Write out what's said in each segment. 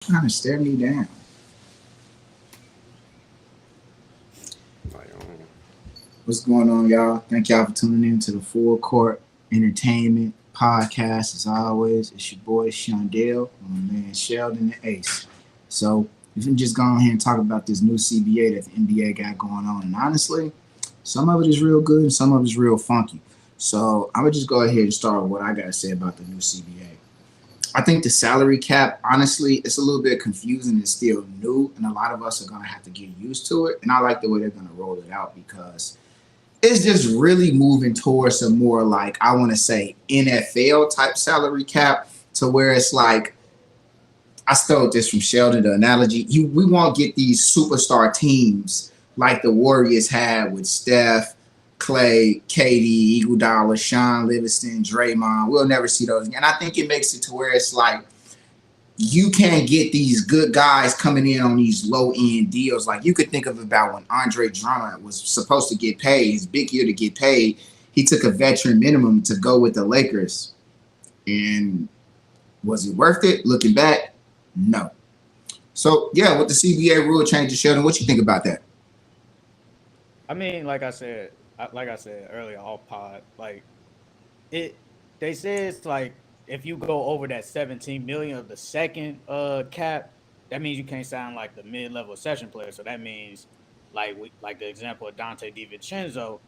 Trying to stare me down. Like, What's going on, y'all? Thank y'all for tuning in to the Full Court Entertainment Podcast. As always, it's your boy Shondell, my man Sheldon and Ace. So, we can just go on here and talk about this new CBA that the NBA got going on. And honestly, some of it is real good and some of it is real funky. So, I'm gonna just go ahead and start with what I gotta say about the new CBA. I think the salary cap, honestly, it's a little bit confusing and still new, and a lot of us are gonna have to get used to it. And I like the way they're gonna roll it out because it's just really moving towards a more like I want to say NFL type salary cap to where it's like I stole this from Sheldon. The analogy we won't get these superstar teams like the Warriors had with Steph, Clay, KD, Iguodala, Sean Livingston, Draymond. We'll never see those, and I think it makes it to where it's like you can't get these good guys coming in on these low end deals. Like you could think of about when Andre Drummond was supposed to get paid, his big year to get paid. He took a veteran minimum to go with the Lakers. And was it worth it? Looking back, no. So yeah, with the CBA rule changes, Sheldon, what you think about that? I mean, like I said earlier, off pod, like it. They say it's like if you go over that 17 million of the second cap, that means you can't sign like the mid level session player. So that means like the example of Dante DiVincenzo,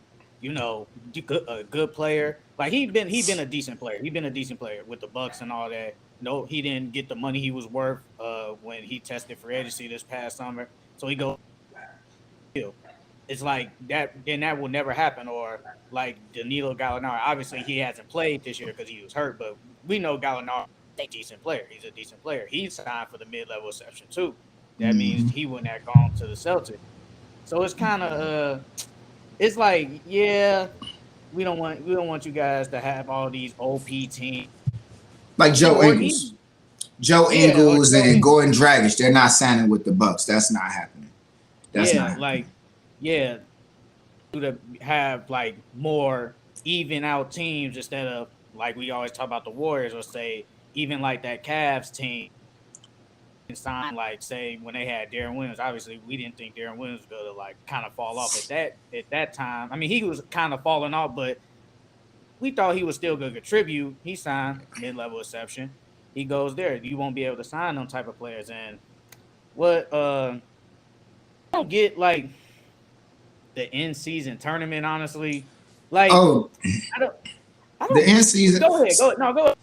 a good player. Like he been a decent player. He been a decent player with the Bucks and all that. No, he didn't get the money he was worth when he tested for agency this past summer. So he goes it's like that. Then that will never happen. Or like Danilo Gallinari. Obviously, he hasn't played this year because he was hurt, but we know Gallinari is a decent player. He's a decent player. He signed for the mid-level exception too. That means Mm-hmm. he wouldn't have gone to the Celtics. So it's kind of it's like yeah, we don't want you guys to have all these OP teams Like Joe or Ingles. even Joe yeah or Ingles Joe and Ingles. Gordon Dragic, they're not signing with the Bucks. That's not happening. That's not Yeah, happening. like yeah, to have like more even out teams instead of like we always talk about the Warriors or say even like that Cavs team and sign like say when they had Darren Williams. Obviously, we didn't think Darren Williams was gonna like kind of fall off at that time. I mean, he was kind of falling off, but we thought he was still gonna contribute. He signed mid level exception. He goes there. You won't be able to sign them type of players. And what I don't get like the in season tournament. Honestly, like Oh, I don't. I the don't. end season. Go ahead. Go ahead. No, go ahead.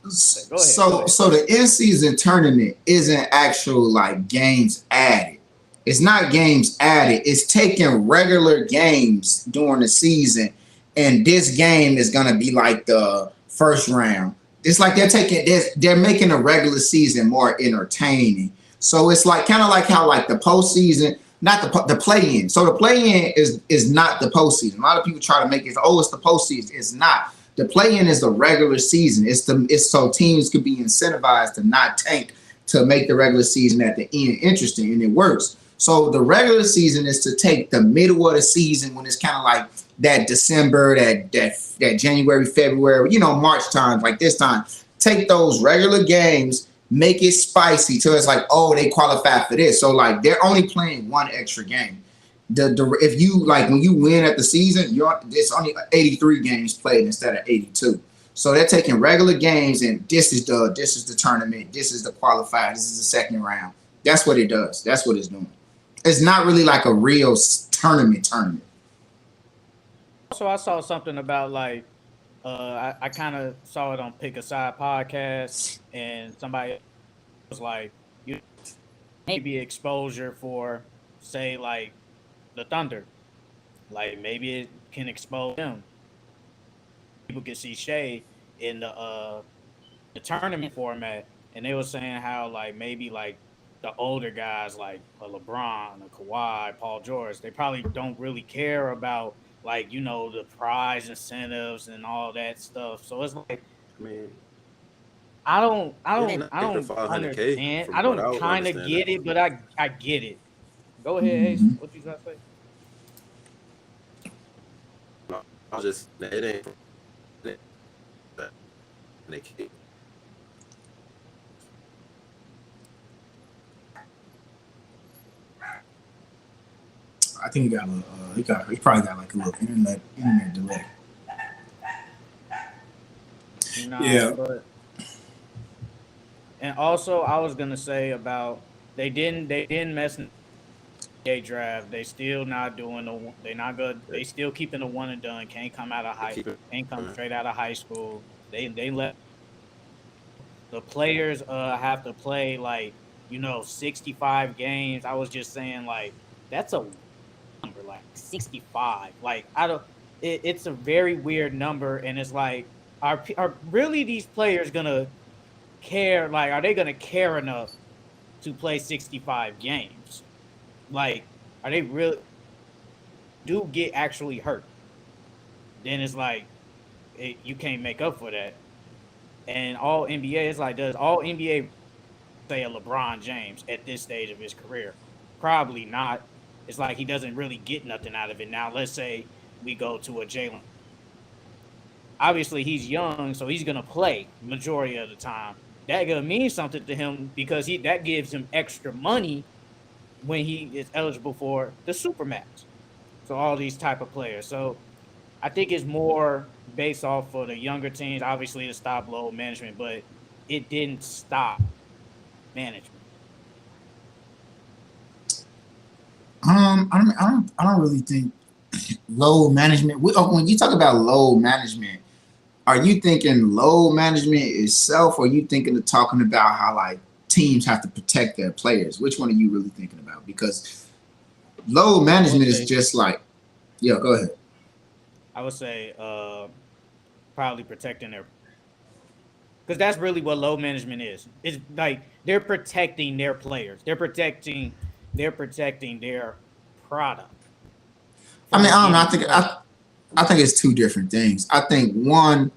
Go ahead. Go So ahead. so the in season tournament isn't actual like games added. It's not games added. It's taking regular games during the season, and this game is gonna be like the first round. It's like they're making the regular season more entertaining. So it's like kind of like how like the postseason, not the play in. So the play in is not the postseason. A lot of people try to make it it's the postseason. It's not. The play-in is the regular season. It's so teams could be incentivized to not tank to make the regular season at the end interesting, and it works. So the regular season is to take the middle of the season when it's kind of like that December, that January, February, March time, like this time. Take those regular games, make it spicy till it's like, oh, they qualify for this. So like they're only playing one extra game. The if you like when you win at the season, it's only 83 games played instead of 82. So they're taking regular games and this is the tournament, this is the qualifier, this is the second round. That's what it does. That's what it's doing. It's not really like a real tournament. Also, I saw something about like I kind of saw it on Pick a Side podcast, and somebody was like, you maybe exposure for say like the Thunder, like maybe it can expose them. People can see Shea in the tournament format, and they were saying how like maybe like the older guys like a LeBron, a Kawhi, Paul George, they probably don't really care about like the prize incentives and all that stuff. So it's like I mean, I don't I it's don't not I even don't 500K understand. from I what I don't was kind of understanding. get it, but I get it. Go ahead, Ace. Mm-hmm. What you gonna say? I was just it ain't they I think he got a little. He probably got like a little internet delay. Nah, Yeah. but and also I was gonna say about they didn't mess in the NBA draft. They still not doing they not good. They still keeping the one and done. Can't come out of Keep it. can't come straight out of high school. They let the players have to play like 65 games. I was just saying like that's a number like 65. Like I don't. It's a very weird number, and it's like are really these players gonna care? Like, are they gonna care enough to play 65 games? Like, are they really do get actually hurt? Then it's like you can't make up for that. And all NBA is like, does all NBA say a LeBron James at this stage of his career? Probably not. It's like he doesn't really get nothing out of it. Now, let's say we go to a Jalen. Obviously, he's young, so he's gonna play majority of the time. That gonna mean something to him because that gives him extra money when he is eligible for the Supermax. So all these type of players. So I think it's more based off for the younger teams, obviously to stop load management, but it didn't stop management. I don't really think load management. When you talk about load management, are you thinking load management itself, or are you talking about how like teams have to protect their players? Which one are you really thinking about? Because load management is just like, yeah, go ahead. I would say probably protecting their, because that's really what load management is. It's like they're protecting their players. They're protecting their product. I mean, I don't know. I think it's two different things. I think one,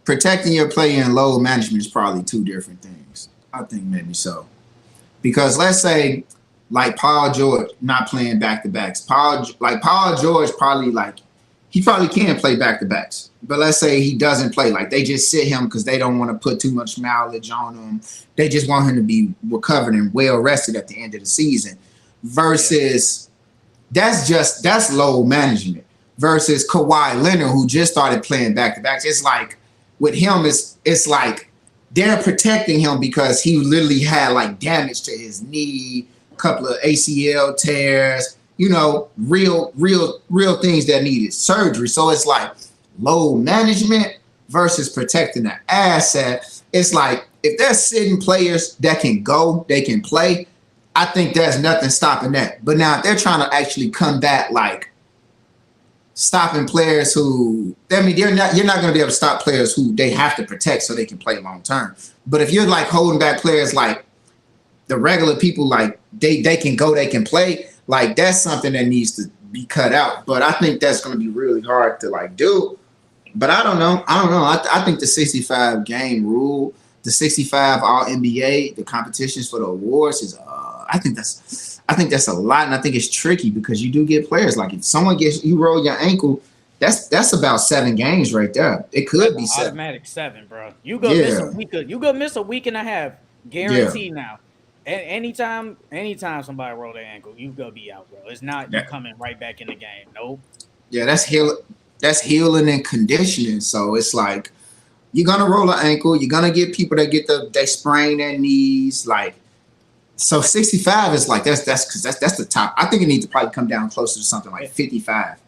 protecting your player and load management is probably two different things. I think maybe so. Because let's say like Paul George not playing back-to-backs. Paul George he probably can play back-to-backs. But let's say he doesn't play. Like they just sit him because they don't want to put too much mileage on him. They just want him to be recovered and well rested at the end of the season. Versus that's load management. Versus Kawhi Leonard, who just started playing back-to-backs. It's like with him, it's like they're protecting him because he literally had like damage to his knee, a couple of ACL tears, real things that needed surgery. So it's like load management versus protecting the asset. It's like if they're sitting players that can go, they can play. I think there's nothing stopping that. But now if they're trying to actually combat like stopping players who, I mean, you're not going to be able to stop players who they have to protect so they can play long term. But if you're like holding back players like the regular people, like they can go, they can play, like that's something that needs to be cut out. But I think that's going to be really hard to like do. But I don't know. I think the 65 game rule, the 65 all NBA, the competitions for the awards is, I think that's a lot, and I think it's tricky because you do get players like if someone you roll your ankle, that's about 7 games right there. It could be 7. Automatic 7, bro. You go miss a week. You go miss a week and a half, guaranteed now. And anytime somebody roll their ankle, you go be out, bro. It's not you coming right back in the game. Nope. Yeah, that's healing and conditioning. So it's like you're gonna roll an ankle. You're gonna get people that they sprain their knees, like. So 65 is like that's because that's the top. I think it needs to probably come down closer to something like 55.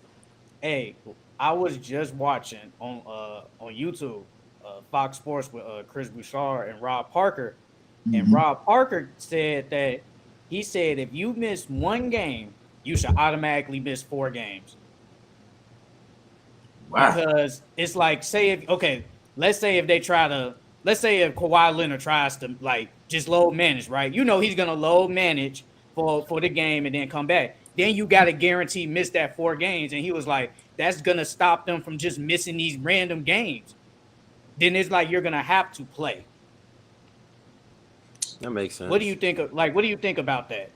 Hey, I was just watching on YouTube Fox Sports with Chris Bouchard and Rob Parker, and Rob Parker said that he said if you miss 1 game, you should automatically miss 4 games. Wow. Because it's like let's say if Kawhi Leonard tries to like just load manage, right? He's gonna load manage for the game and then come back. Then you got to guarantee miss that 4 games, and he was like, that's gonna stop them from just missing these random games. Then it's like you're gonna have to play. That makes sense. What do you think about that?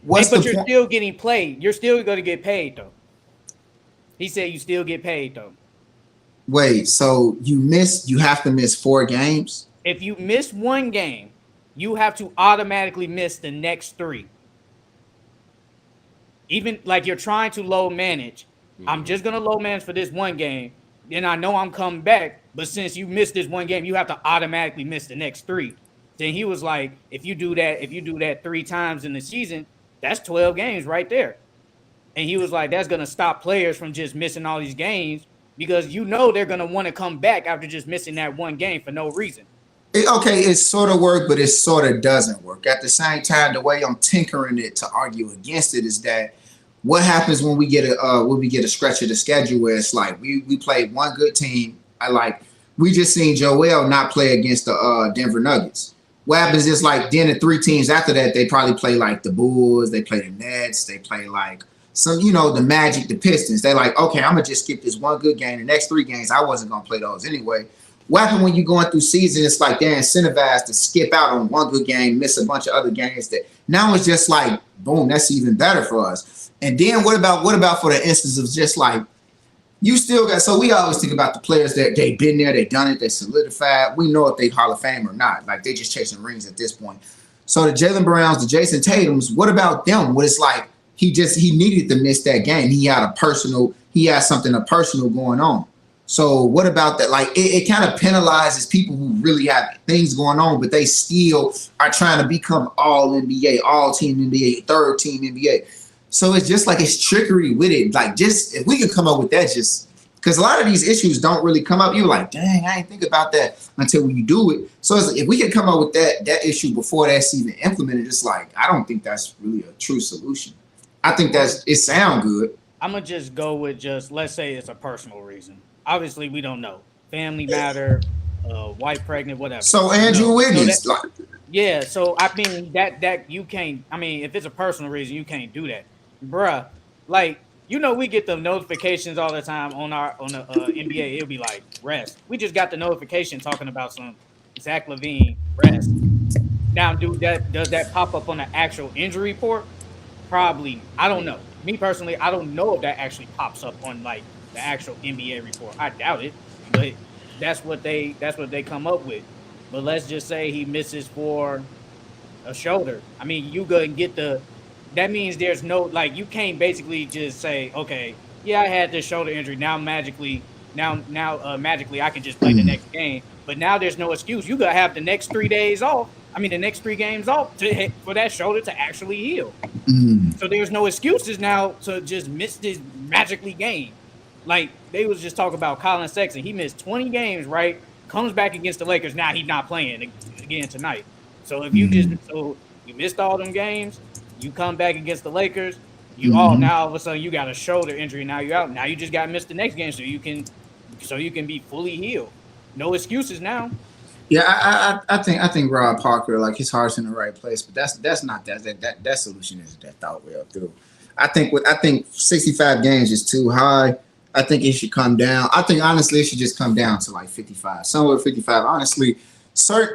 But you're still getting paid. You're still gonna get paid though. He said you still get paid though. Wait, so you have to miss 4 games? If you miss 1 game, you have to automatically miss the next 3. even like you're trying to low manage. I'm just gonna low manage for this one game. Then I know I'm coming back, but since you missed this one game, you have to automatically miss the next three. Then he was like, if you do that 3 times in the season, that's 12 games right there. And he was like, that's gonna stop players from just missing all these games because you know they're gonna want to come back after just missing that one game for no reason. It sort of work, but it sort of doesn't work. At the same time, the way I'm tinkering it to argue against it is that what happens when we get a stretch of the schedule where it's like we played one good team. We just seen Joel not play against the Denver Nuggets. What happens is like then the 3 teams after that they probably play like the Bulls, they play the Nets, they play like some the Magic, the Pistons. They're like, okay, I'm gonna just skip this one good game. The next 3 games I wasn't gonna play those anyway. What happens when you're going through season? It's like they're incentivized to skip out on one good game, miss a bunch of other games. That now it's just like, boom, that's even better for us. And then what about for the instance of just like you still got? So we always think about the players that they've been there, they've done it, they solidified. We know if they Hall of Fame or not. Like they just chasing rings at this point. So the Jaylen Browns, the Jason Tatums, what about them? What it's like he needed to miss that game. He had something personal going on. So what about that? Like it kind of penalizes people who really have things going on, but they still are trying to become all NBA, all team NBA, third team NBA. So it's just like it's trickery with it. Like just if we could come up with that, just because a lot of these issues don't really come up. You're like, dang, I didn't think about that until you do it. So it's like, if we could come up with that issue before that's even implemented, it's like I don't think that's really a true solution. I think it sounds good. I'm gonna just go with let's say it's a personal reason. Obviously, we don't know. Family matter, wife pregnant, whatever. So Andrew Wiggins, yeah. So I mean that you can't. I mean, if it's a personal reason, you can't do that, bruh. Like we get the notifications all the time on the NBA. It'll be like rest. We just got the notification talking about some Zach LaVine rest. Now, does that pop up on the actual injury report? Probably. I don't know. Me personally, I don't know if that actually pops up on like the actual NBA report. I doubt it, but that's what they come up with. But let's just say he misses for a shoulder. I mean, you go and get that means there's no like you can't basically just say, okay, yeah, I had this shoulder injury. Now magically I can just play the next game. But now there's no excuse. You gotta have the next 3 days off. I mean, the next 3 games off for that shoulder to actually heal. So there's no excuses now to just miss this magically game. Like they was just talking about Colin Sexton. He missed 20 games, right? Comes back against the Lakers. Now he's not playing again tonight. So if you you missed all them games, you come back against the Lakers, now all of a sudden you got a shoulder injury. Now you're out. Now you just got to miss the next game so you can be fully healed. No excuses now. Yeah, I think Rob Parker, like his heart's in the right place, but that's not that solution isn't that thought well through. I think 65 games is too high. I think it should come down. I think honestly it should just come down to like 55, somewhere 55. Honestly,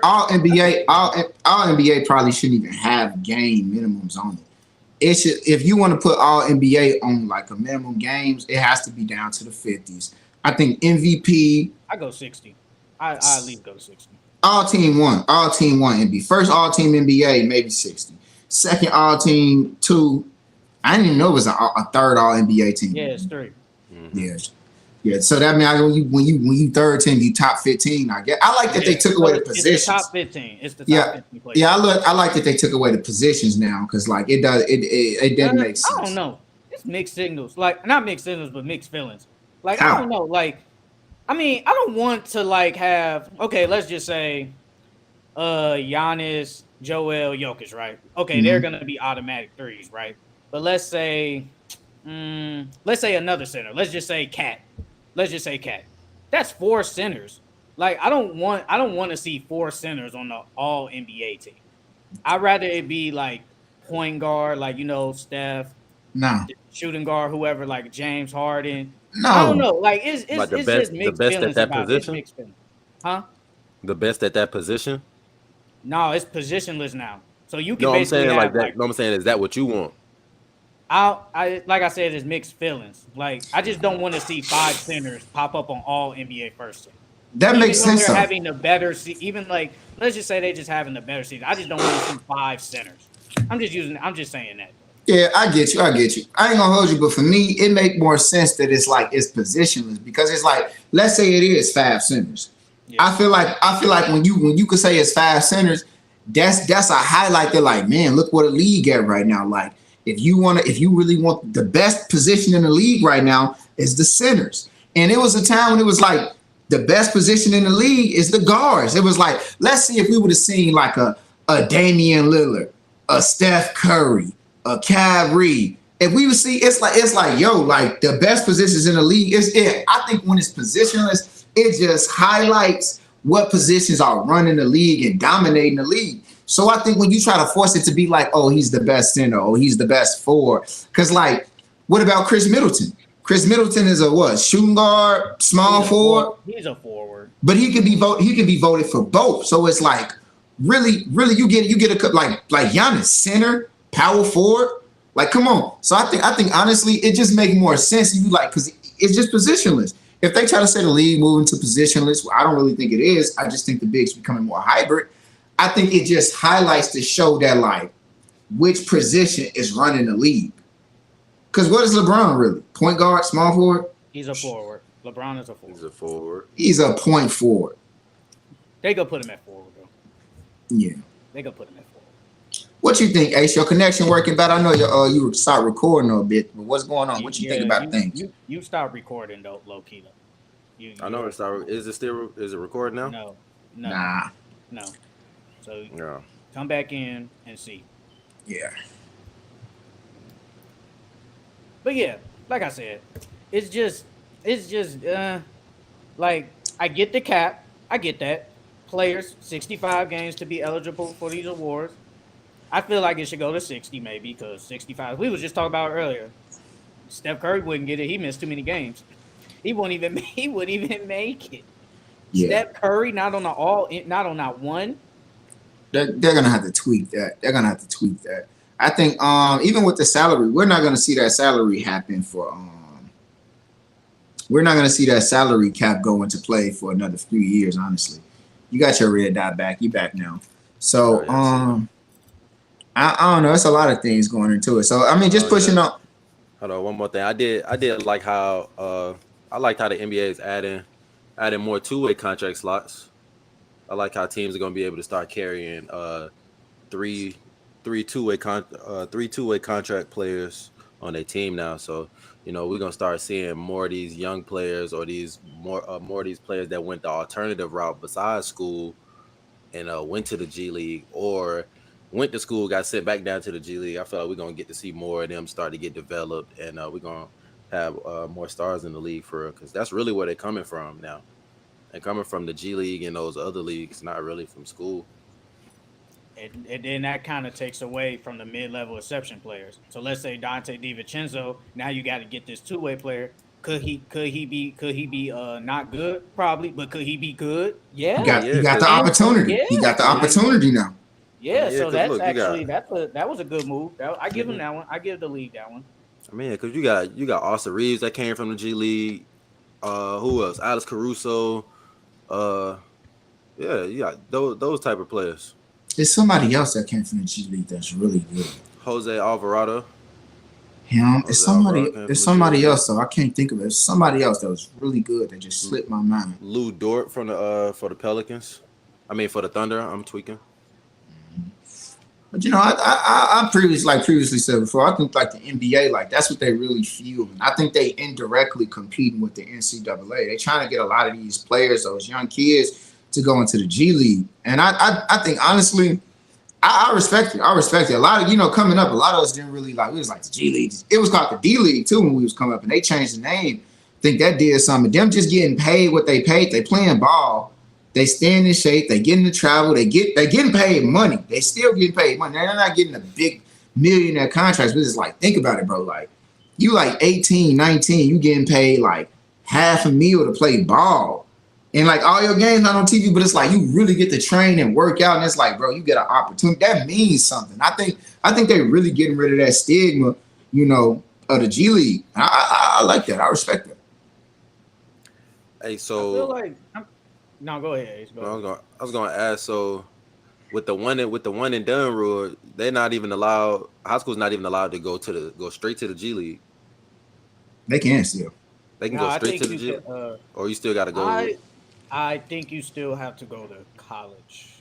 all NBA probably shouldn't even have game minimums on it. It should, if you want to put all NBA on like a minimum games, it has to be down to the 50s. I think MVP. I go 60. I at least go 60. All team one NBA. First all team NBA, maybe 60. Second all team 2. I didn't even know it was a third all NBA team. Yeah, it's 3. Yeah. So that means when you third team, you top 15. I guess I like that they took away the positions. It's the top 15. It's the top 15 players. Yeah, I like that they took away the positions now because like it doesn't make sense. I don't know. It's mixed signals. Like not mixed signals, but mixed feelings. Like How? I don't know. Like I mean, I don't want to like have let's just say Giannis, Joel, Jokic, right? Okay, they're gonna be automatic threes, right? But let's say another center. Let's just say Cat. That's 4 centers. Like I don't want to see 4 centers on the all NBA team. I'd rather it be like point guard, like Steph. No. Shooting guard, whoever, like James Harden. No. I don't know. Like it's Like just mixed feelings about it. Huh? The best at that position? No, it's positionless now. So you can No, I'm basically saying have, like that. No, I'm saying is that what you want? I like I said, it's mixed feelings. Like I just don't want to see 5 centers pop up on all NBA first team. That makes sense. They're having the better even like let's just say they just having the better season. I just don't want to see 5 centers. I'm just saying that. Yeah, I get you. I get you. I ain't gonna hold you, but for me, it make more sense that it's like it's positionless because it's like, let's say it is 5 centers. Yeah. I feel like when you could say it's 5 centers, that's a highlight. That like, man, look what a league at right now. Like, if you really want the best position in the league right now is the centers. And it was a time when it was like the best position in the league is the guards. It was like, let's see if we would have seen like a Damian Lillard, a Steph Curry, a Kyrie. If we would see, it's like, yo, like the best positions in the league is it. I think when it's positionless, it just highlights what positions are running the league and dominating the league. So I think when you try to force it to be like, oh, he's the best center, or he's the best forward, because like, what about Chris Middleton? Chris Middleton is a what? Shooting guard, small forward. He's a forward, but he can be voted for both. So it's like, really, you get a like Giannis, center, power forward. Like, come on. So I think honestly, it just makes more sense. You like, because it's just positionless. If they try to say the league moving to positionless, well, I don't really think it is. I just think the big's becoming more hybrid. I think it just highlights to show that like which position is running the league. Because what is LeBron really? Point guard, small forward? He's a forward. LeBron is a forward. He's a forward. He's a point forward. They go put him at forward though. Yeah. They go put him at forward. What you think, Ace? Your connection working better? I know you start recording a bit, but what's going on? What you think about things? You start recording though, low key though. I know it's not. Is it recording now? No. Nah. So Yeah. come back in and see. Yeah. But yeah, like I said, it's just like I get the cap. I get that. Players, 65 games to be eligible for these awards. I feel like it should go to 60 maybe because 65. We was just talking about it earlier. Steph Curry wouldn't get it. He missed too many games. He wouldn't even make it. Yeah. Steph Curry not on that one. They're gonna have to tweak that. I think even with the salary, we're not gonna see that salary happen for we're not gonna see that salary cap go into play for another few years, honestly. You got your red dot back, you back now. So I don't know, it's a lot of things going into it. So I mean just pushing up. Hold on, one more thing. I did like how I liked how the NBA is adding more two-way contract slots. I like how teams are gonna be able to start carrying three two-way contract players on their team now. So, you know, we're gonna start seeing more of these young players or these more of these players that went the alternative route besides school and went to the G League or went to school, got sent back down to the G League. I feel like we're gonna get to see more of them start to get developed, and we're gonna have more stars in the league for real, because that's really where they're coming from now. They're coming from the G League and those other leagues, not really from school. And then that kind of takes away from the mid-level exception players. So let's say Dante DiVincenzo. Now you got to get this two-way player. Could he be not good? Probably, but could he be good? Yeah. He got the opportunity. Yeah. He got the opportunity now. Yeah, so that's look, that was a good move. I give him that one. I give the league that one. I mean, because you got Austin Reeves that came from the G League. Who else? Alex Caruso. Yeah, you got those type of players. There's somebody else that came from the G League that's really good. Jose Alvarado. Him. It's somebody else though. I can't think of it. It's somebody else that was really good that just slipped my mind. Lou Dort from the for the Pelicans. I mean for the Thunder. I'm tweaking. But you know, I previously said before, I think like the NBA, like that's what they really feel. And I think they indirectly competing with the NCAA. They're trying to get a lot of these players, those young kids, to go into the G League. And I think honestly, I respect it. I respect it. A lot of, you know, coming up, a lot of us didn't really like, we was like the G League. It was called the D League too when we was coming up, and they changed the name. I think that did something. Them just getting paid what they paid. They playing ball. They staying in shape. They getting to travel. They getting paid money. They still getting paid money. They're not getting a big millionaire contracts. But it's like, think about it, bro. Like, you like 18, 19, you getting paid like $500,000 to play ball. And like all your games not on TV, but it's like you really get to train and work out. And it's like, bro, you get an opportunity. That means something. I think they really getting rid of that stigma, you know, of the G League. I like that. I respect that. Hey, so I feel like no, go ahead. Go ahead. I was gonna ask. So with the one and done rule, they're not even allowed. High school's not even allowed to go straight to the G League. They can still. They can No, go I straight think to the you G, could. or you still got to go. I think you still have to go to college.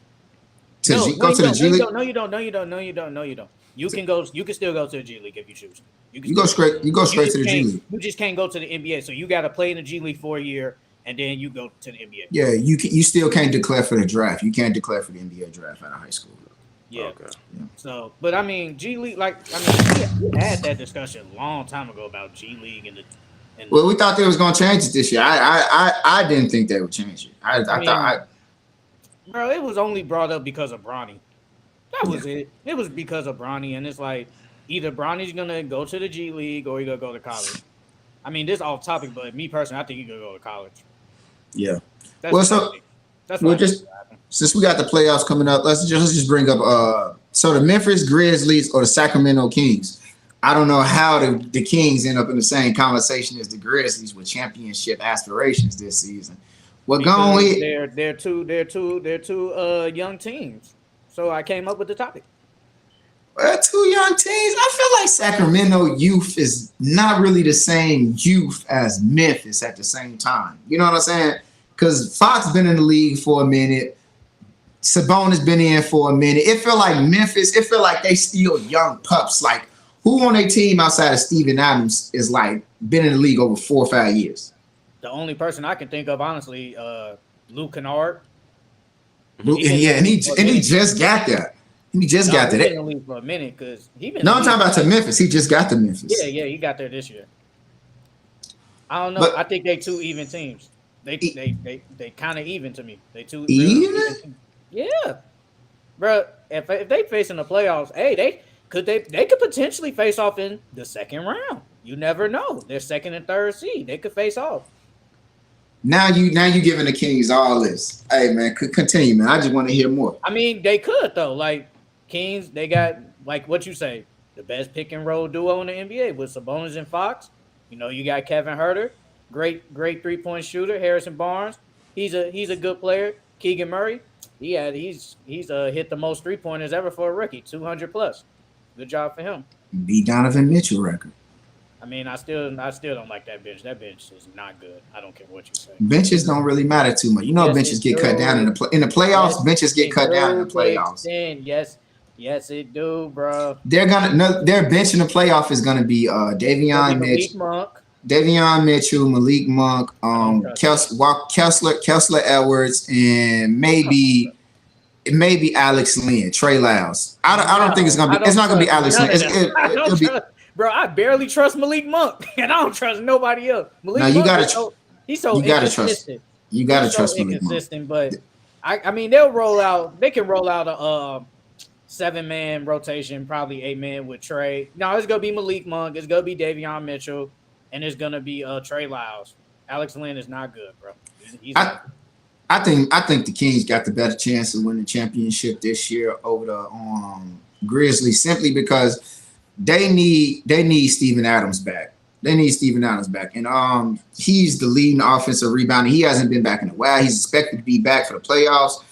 Go to the G League. No, you don't. No, you don't. No, you don't. No, you don't. You can go. You can still go to the G League if you choose. You go straight to the G League. You just can't go to the NBA. So you got to play in the G League for a year, and then you go to the NBA. Yeah, you still can't declare for the draft. You can't declare for the NBA draft out of high school. Yeah. Okay. Yeah. So, but I mean, G League, we had that discussion a long time ago about G League and the. Well, we thought they was gonna change it this year. I didn't think they would change it. I thought. Bro, it was only brought up because of Bronny. That was it. It was because of Bronny, and it's like either Bronny's gonna go to the G League or he's gonna go to college. I mean, this is off topic, but me personally, I think he's gonna go to college. Yeah. That's since we got the playoffs coming up, let's just bring up so the Memphis Grizzlies or the Sacramento Kings. I don't know how the Kings end up in the same conversation as the Grizzlies with championship aspirations this season. Well, they're two young teams. So I came up with the topic. Well, two young teams. I feel like Sacramento youth is not really the same youth as Memphis at the same time. You know what I'm saying? Because Fox been in the league for a minute. Sabonis been in for a minute. It feel like Memphis. It feel like they still young pups. Like who on their team outside of Steven Adams is like been in the league over 4 or 5 years? The only person I can think of, honestly, Luke Kennard. And he just got that. He just got that. He's been in the league for a minute because he been. No, I'm talking about to Memphis. He just got to Memphis. Yeah, he got there this year. I don't know. But I think they two even teams. They kind of even to me. They two even. Yeah, bro. If they face in the playoffs, hey, they could potentially face off in the second round. You never know. They're second and third seed. They could face off. Now you giving the Kings all this. Hey man, continue, man. I just want to hear more. I mean, they could though. Like Kings, they got like what you say, the best pick and roll duo in the NBA with Sabonis and Fox. You know, you got Kevin Huerter, great 3-point shooter. Harrison Barnes, he's a good player. Keegan Murray, he's hit the most 3-pointers ever for a rookie, 200 plus. Good job for him. Beat Donovan Mitchell record. I mean, I still don't like that bench. That bench is not good. I don't care what you say. Benches don't really matter too much. You know, benches get cut down in the playoffs. Yes, benches get cut down in the playoffs. Yes, it do, bro. Their bench in the playoff is gonna be Davion Mitchell, Malik Monk, Kessler Edwards, and maybe Alex Lynn, Trey Lyles. I don't think it's gonna be. It's not gonna be Alex Lynn. It'll be. Bro, I barely trust Malik Monk, and I don't trust nobody else. Malik Monk, he's so inconsistent. You gotta trust Malik Monk. But I mean, they can roll out a 7-man rotation, probably 8-man with Trey. No, it's gonna be Malik Monk, it's gonna be Davion Mitchell, and it's gonna be Trey Lyles. Alex Lynn is not good, bro. I think the Kings got the better chance of winning the championship this year over the Grizzlies simply because they need Steven Adams back. And he's the leading offensive rebounder. He hasn't been back in a while. He's expected to be back for the playoffs.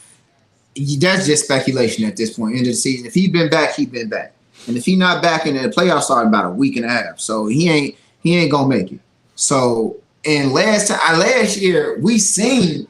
That's just speculation at this point. End of the season. If he's been back, he's been back. And if he's not back in the playoffs, start about a week and a half. So he ain't gonna make it. So and last year we seen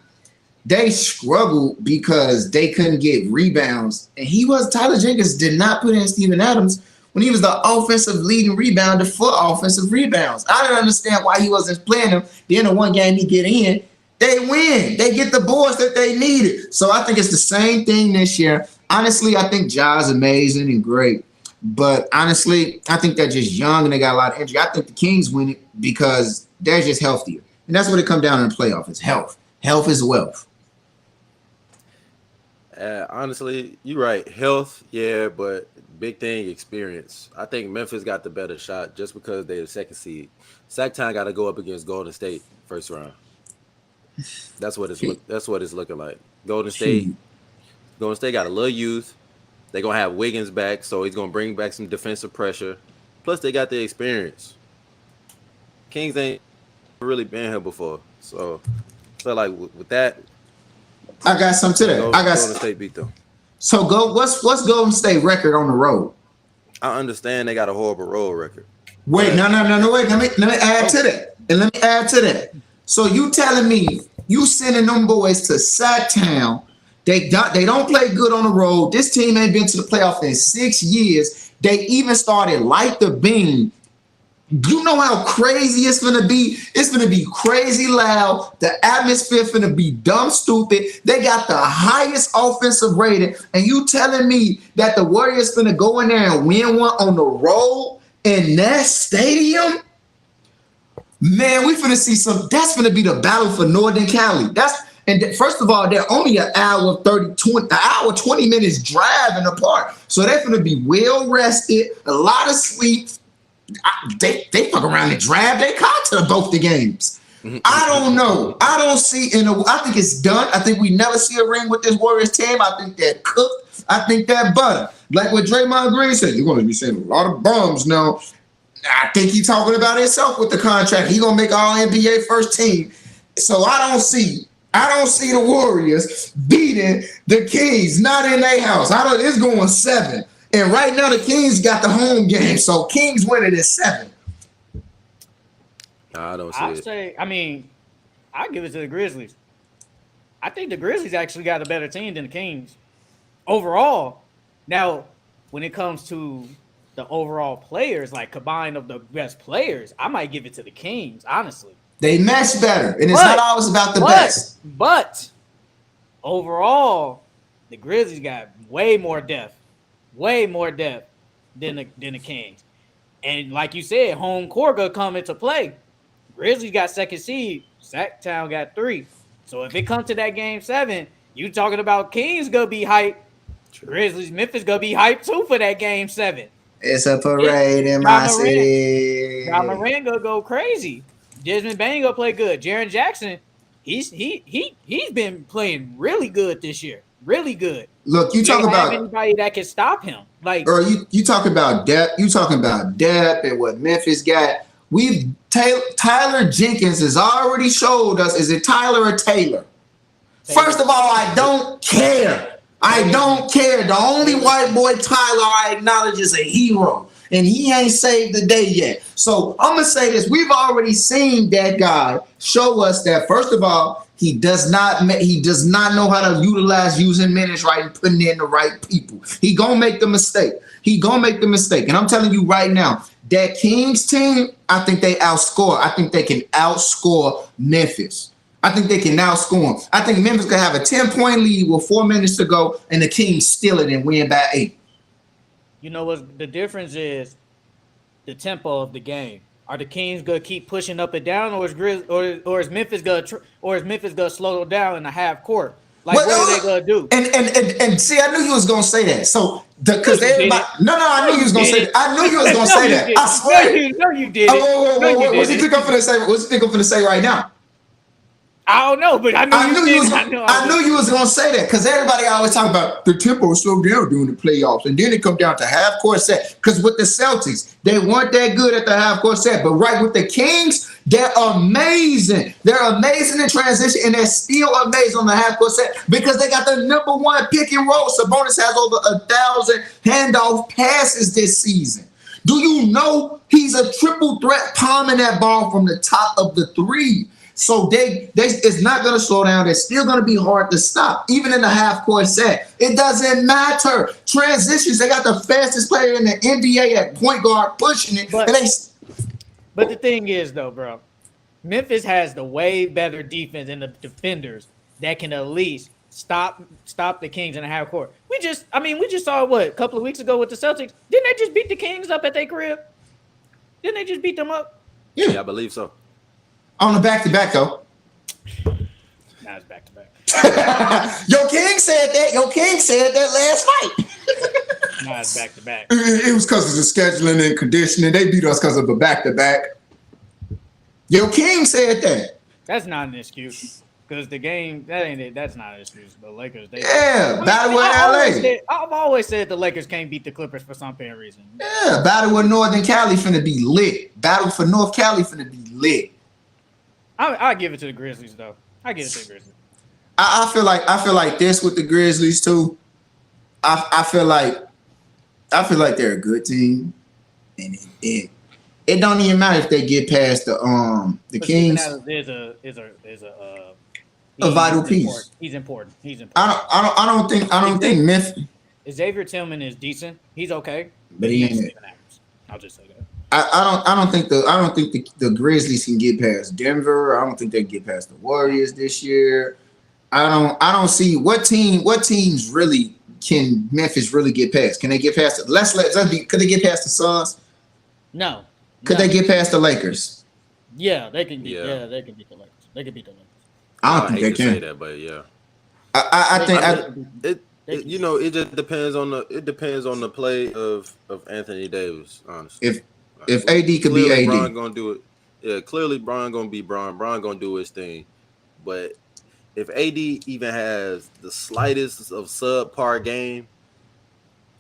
they struggled because they couldn't get rebounds. And Tyler Jenkins did not put in Steven Adams when he was the offensive leading rebounder for offensive rebounds. I didn't understand why he wasn't playing them. Then the one game he get in, they win. They get the boards that they needed. So I think it's the same thing this year. Honestly, I think Ja's amazing and great. But honestly, I think they're just young and they got a lot of injury. I think the Kings win it because they're just healthier. And that's what it comes down in the playoff. It's health. Health is wealth. Honestly, you're right. Health, yeah, but big thing, experience. I think Memphis got the better shot just because they're the second seed. Sac Town got to go up against Golden State first round. That's what it's looking like. Golden State got a little youth. They're gonna have Wiggins back, so he's gonna bring back some defensive pressure. Plus, they got the experience. Kings ain't really been here before, so I feel like with that. I got some to that. Golden State beat them. So what's Golden State record on the road? I understand they got a horrible road record. Wait, no. Wait, let me add to that. And let me add to that. So you telling me you sending them boys to Sacktown? They don't play good on the road. This team ain't been to the playoff in 6 years. They even started like the beam. You know how crazy it's gonna be? It's gonna be crazy loud. The atmosphere gonna be dumb stupid. They got the highest offensive rating, and you telling me that the Warriors gonna go in there and win one on the road in that stadium? Man, we finna see some. That's gonna be the battle for Northern Cali. First of all, they're only an hour 20 minutes driving apart, so they're gonna be well rested, a lot of sleep. They fuck around and drag their car to both the games. I don't know. I don't see. I think it's done. I think we never see a ring with this Warriors team. I think they're cooked. I think they're butter. Like what Draymond Green said, you're going to be seeing a lot of bums now. I think he's talking about himself with the contract. He's going to make all NBA first team. So I don't see the Warriors beating the Kings. Not in their house. It's going 7. And right now, the Kings got the home game, so Kings winning at 7. Nah, I don't see it. I'll give it to the Grizzlies. I think the Grizzlies actually got a better team than the Kings overall. Now, when it comes to the overall players, like combined of the best players, I might give it to the Kings, honestly. They mesh better, and it's not always about the best. But overall, the Grizzlies got way more depth than the Kings. And like you said, home court gonna come into play. Grizzlies got second seed. Sacktown got 3. So if it comes to that game 7, you talking about Kings gonna be hyped. Grizzlies, Memphis gonna be hyped too for that game 7. It's a parade in my city. Ja Morant gonna go crazy. Desmond Bane gonna play good. Jaren Jackson, he's been playing really good this year. Really good. Look, you talk about anybody that can stop him. Like, or you talking about depth. You talking about depth and what Memphis got. Tyler Jenkins has already showed us. Is it Tyler or Taylor? First of all, I don't care. I don't care. The only white boy Tyler I acknowledge is a hero, and he ain't saved the day yet. So I'm gonna say this: we've already seen that guy show us that. First of all, he does not know how to utilize using minutes right and putting in the right people. He gonna make the mistake. And I'm telling you right now, that Kings team, I think they outscore. I think they can outscore Memphis. I think they can outscore them. I think Memphis could have a 10-point lead with 4 minutes to go, and the Kings steal it and win by 8. You know what the difference is? The tempo of the game. Are the Kings gonna keep pushing up and down, or is Memphis gonna slow down in the half court? Like, what are they gonna do? And see, I knew you was gonna say that. So because everybody, I knew you was gonna say that. I knew you was gonna say that. I swear. No, you did it. Whoa. What you think I'm gonna say right now? I don't know, but I knew you was gonna say that because everybody always talk about the tempo slow down during the playoffs, and then it come down to half court set. Because with the Celtics, they weren't that good at the half court set, but right with the Kings, they're amazing. They're amazing in transition, and they're still amazing on the half court set because they got the #1 pick and roll. Sabonis has over 1,000 handoff passes this season. Do you know he's a triple threat, palming that ball from the top of the 3? So it's not going to slow down. They're still going to be hard to stop, even in the half-court set. It doesn't matter. Transitions, they got the fastest player in the NBA at point guard pushing it. But the thing is, though, bro, Memphis has the way better defense and the defenders that can at least stop the Kings in the half-court. We just saw a couple of weeks ago with the Celtics. Didn't they just beat the Kings up at their crib? Didn't they just beat them up? Yeah, I believe so. On the back-to-back, though. Now it's back-to-back. Your King said that last fight. Now it's back-to-back. It was because of the scheduling and conditioning. They beat us because of the back-to-back. Your King said that. That's not an excuse. Because the game, that's not an excuse. The Lakers, battle with LA. I've always said the Lakers can't beat the Clippers for some fair reason. Yeah, battle with Northern Cali finna be lit. Battle for North Cali finna be lit. I give it to the Grizzlies, though. I give it to the Grizzlies. I feel like this with the Grizzlies too. I feel like they're a good team, and it don't even matter if they get past the But Steven Kings. Adams is A vital he's important. piece. He's important. He's I important. don't think Memphis, Xavier Tillman is decent. He's okay, but but he he ain't ain't it. Steven Adams. I'll just say that. I don't think the Grizzlies can get past Denver. I don't think they can get past the Warriors this year. I don't see what teams really can Memphis really get past. Can they get past it? Could they get past the Suns? No. Could they get past the Lakers? Yeah, they can beat. Yeah. Yeah, they can beat the Lakers. They can beat the Lakers. I don't think hate they to say can. that, but yeah. I think it just depends on the play of Anthony Davis, honestly. if AD could Clearly, be AD, Bron gonna do it. Yeah, clearly Bron gonna be Bron. Bron gonna do his thing. But if AD even has the slightest of subpar game,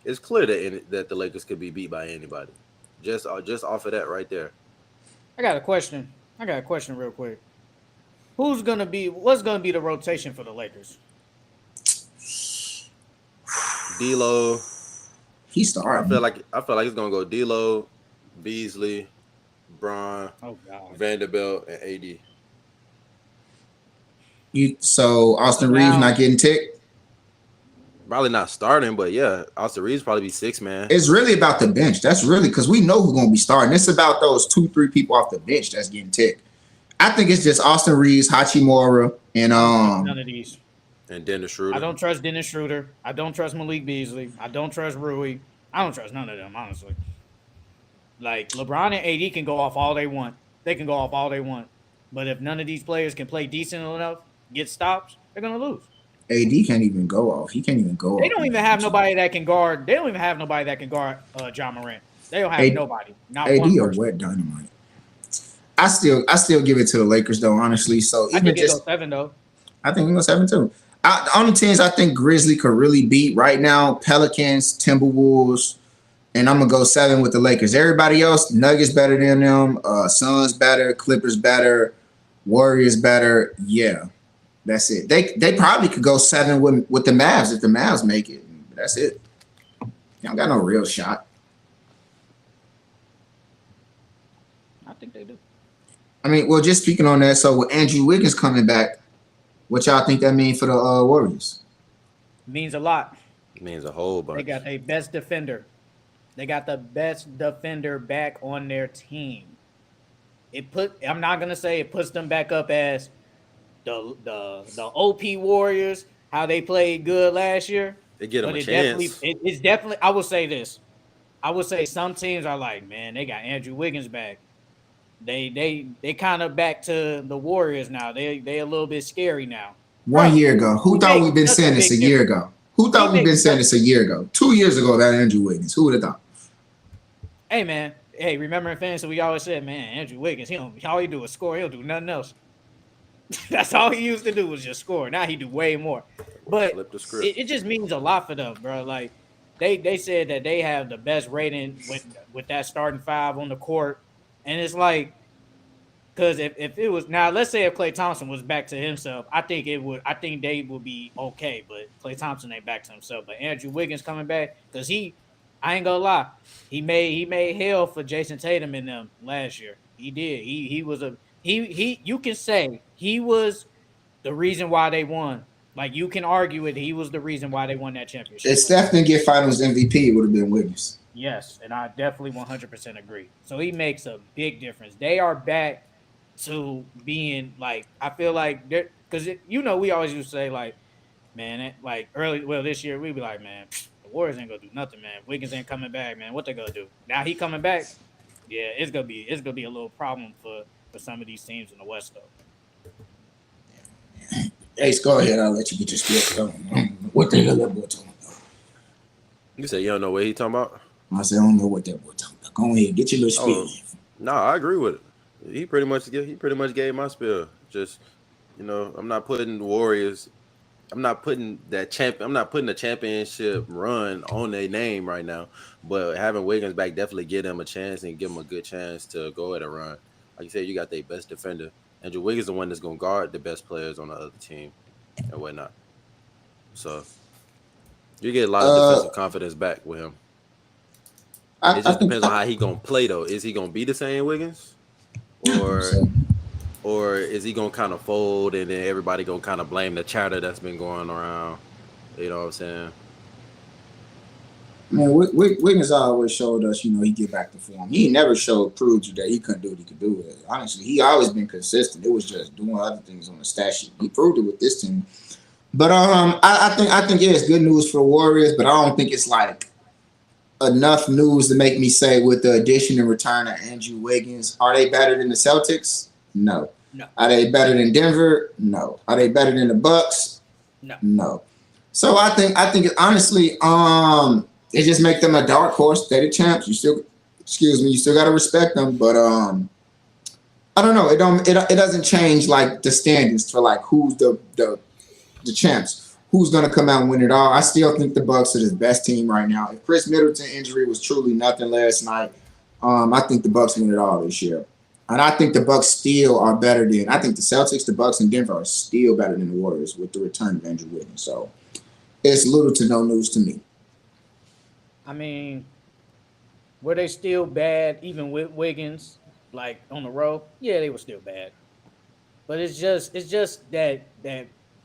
it's clear that the Lakers could be beat by anybody. Just off of that right there. I got a question real quick. What's gonna be the rotation for the Lakers? D'Lo. he's starting. I feel like it's gonna go D'Lo, Beasley, Bron, Oh God. Vanderbilt, and AD. So Austin Reeves not getting ticked. Probably not starting, but yeah, Austin Reeves probably be 6 man. It's really about the bench. That's really because we know who's gonna be starting. It's about those 2-3 people off the bench that's getting ticked. I think it's just Austin Reeves, Hachimura, and None of these. And Dennis Schroeder. I don't trust Dennis Schroeder. I don't trust Malik Beasley. I don't trust Rui. I don't trust none of them, honestly. Like LeBron and AD can go off all they want. They can go off all they want. But if none of these players can play decent enough, get stops, they're gonna lose. AD can't even go off. He can't even go off. They don't even have nobody that can guard. They don't even have nobody that can guard John Morant. They don't have nobody. Not AD one a person. wet dynamite. I still give it to the Lakers though, honestly. So I even think just go 7 though. I think we go 7 too. The only teams I think Grizzly could really beat right now: Pelicans, Timberwolves, and I'm gonna go 7 with the Lakers. Everybody else, Nuggets better than them, Suns better, Clippers better, Warriors better. Yeah, that's it. They probably could go 7 with the Mavs if the Mavs make it. That's it. Y'all got no real shot. I think they do. I mean, well, just speaking on that, so with Andrew Wiggins coming back, what y'all think that means for the Warriors? Means a lot. It means a whole bunch. They got their best defender. They got the best defender back on their team. I'm not gonna say it puts them back up as the OP Warriors, how they played good last year. They get them But a it's chance. definitely. I will say this. I would say some teams are like, man, they got Andrew Wiggins back. They kind of back to the Warriors now. They a little bit scary now. 1 year ago, who thought we've been saying this a year ago? Who thought we've been saying this a year ago? 2 years ago about Andrew Wiggins. Who would have thought? Hey man, remember in fantasy we always said, man, Andrew Wiggins, all he do is score. He'll do nothing else. That's all he used to do was just score. Now he do way more. But Flip the script. it just means a lot for them, bro. Like they said that they have the best rating with that starting 5 on the court, and it's like, because if it was now, let's say if Klay Thompson was back to himself, I think they would be okay. But Klay Thompson ain't back to himself. But Andrew Wiggins coming back, because I ain't gonna lie, he made hell for Jason Tatum and them last year. He did. You can say he was the reason why they won. Like, you can argue it. He was the reason why they won that championship. If Steph didn't get Finals MVP, it would have been Wiggins. Yes, and I definitely 100% agree. So he makes a big difference. They are back to being like, I feel like they're, because we always used to say like, man, like this year we'd be like, man, the Warriors ain't gonna do nothing, man. Wiggins ain't coming back, man. What they gonna do? Now he coming back. Yeah, it's gonna be a little problem for some of these teams in the West though. Ace, go ahead. I'll let you get your spiel. What the hell that boy talking about? You say you don't know what he talking about? I said I don't know what that boy talking about. Go ahead, get your little spiel. No, I agree with it. He pretty much gave my spiel. Just, I'm not putting the Warriors. I'm not putting the championship run on their name right now. But having Wiggins back definitely give them a chance and give them a good chance to go at a run. Like you said, you got their best defender. Andrew Wiggins is the one that's gonna guard the best players on the other team and whatnot. So, You get a lot of defensive confidence back with him. It just depends on how he gonna play though. Is he gonna be the same Wiggins, or is he gonna kind of fold and then everybody gonna kind of blame the chatter that's been going around? You know what I'm saying? Man, Wiggins always showed us, he get back to form. He never proved you that he couldn't do what he could do. Honestly, he always been consistent. It was just doing other things on the stat sheet. He proved it with this team. But I think it's good news for the Warriors, but I don't think it's like enough news to make me say with the addition and return of Andrew Wiggins, are they better than the Celtics? No. Are they better than Denver? No. Are they better than the Bucks? No. So I think honestly, it just make them a dark horse. They're the champs. You still got to respect them. But I don't know. It doesn't change like the standings for like who's the champs. Who's going to come out and win it all? I still think the Bucks are the best team right now. If Chris Middleton injury was truly nothing last night, I think the Bucks win it all this year. And I think the Bucks still are better than. I think the Celtics, the Bucks, and Denver are still better than the Warriors with the return of Andrew Wiggins. So it's little to no news to me. I mean, were they still bad even with Wiggins, like on the road? Yeah, they were still bad. But it's just that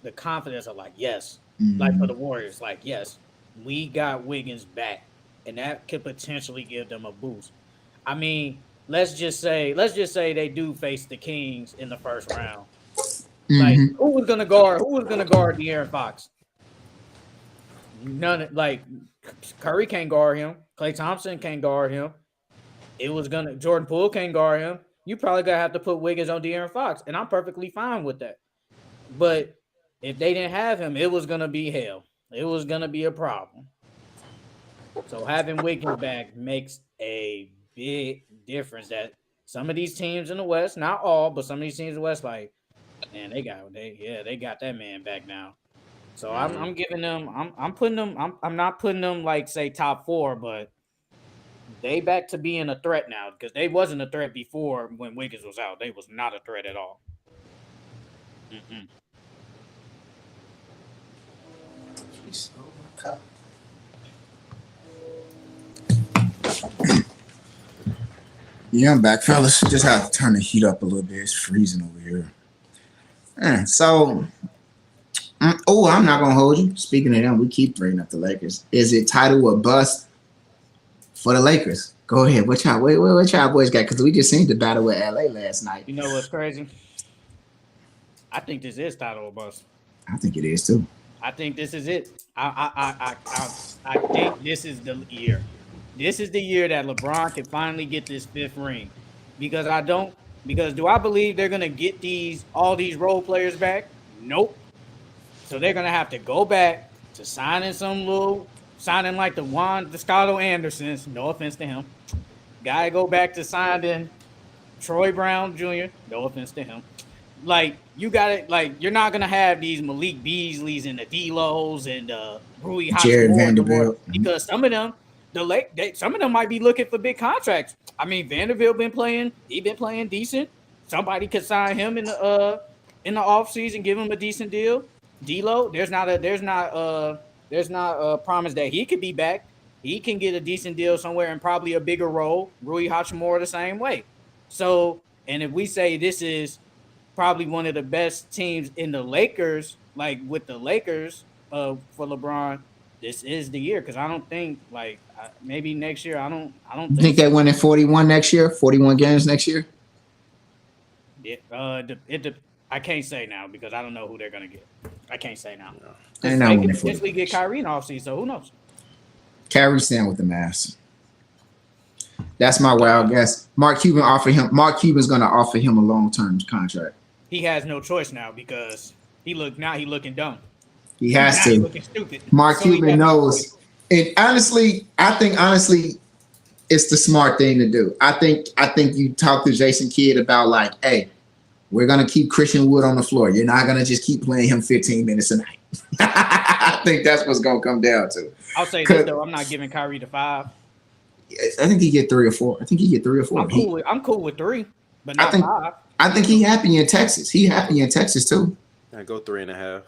the confidence of like, yes, like for the Warriors, like, yes, we got Wiggins back, and that could potentially give them a boost. I mean, let's just say they do face the Kings in the first round. Like, who was gonna guard De'Aaron Fox? None. Like, Curry can't guard him. Klay Thompson can't guard him. Jordan Poole can't guard him. You probably gonna have to put Wiggins on De'Aaron Fox, and I'm perfectly fine with that. But if they didn't have him, it was gonna be hell. It was gonna be a problem. So having Wiggins back makes a big difference. That some of these teams in the West, not all, but some of these teams in the West, like, man, they got that man back now. So I'm giving them, I'm putting them, I'm not putting them like say top 4, but they back to being a threat now because they wasn't a threat before when Wiggins was out. They was not a threat at all. Yeah, I'm back, fellas. Just have to turn the heat up a little bit. It's freezing over here. So, I'm not gonna hold you. Speaking of them, we keep bringing up the Lakers. Is it title or bust for the Lakers? Go ahead. What y'all boys got? Because we just seen the battle with LA last night. You know what's crazy? I think this is title or bust. I think it is too. I think this is it. I think this is the year. This is the year that LeBron can finally get this 5th ring. Because do I believe they're gonna get all these role players back? Nope. So they're gonna have to go back to signing like the Juan Descaldo Andersons. No offense to him. Gotta go back to signing Troy Brown Jr. No offense to him. Like, you got it. Like, you're not gonna have these Malik Beasleys and the D'Los and Rui Hachimura because some of them, some of them might be looking for big contracts. I mean, Vanderbilt been playing. He been playing decent. Somebody could sign him in the offseason, give him a decent deal. D'Lo, there's not a promise that he could be back. He can get a decent deal somewhere and probably a bigger role. Rui Hachimura the same way. So, and if we say this is probably one of the best teams in the Lakers, like with the Lakers for LeBron, this is the year because I don't think maybe next year. I don't think they win in 41 next year. 41 games next year. I can't say now because I don't know who they're gonna get. I can't say now. They can potentially get Kyrie in offseason, so who knows? Kyrie staying with the Mavs. That's my wild guess. Mark Cuban's going to offer him a long-term contract. He has no choice now because he's looking dumb. He has to. He's looking stupid. Mark Cuban knows. And honestly, I think it's the smart thing to do. I think you talk to Jason Kidd about like, hey, we're going to keep Christian Wood on the floor. You're not going to just keep playing him 15 minutes a night. I think that's what's going to come down to. I'll say this, though. I'm not giving Kyrie the 5. I think he get 3 or 4. I'm cool with 3, but not 5. I think he happy in Texas. He happy in Texas, too. I go 3.5.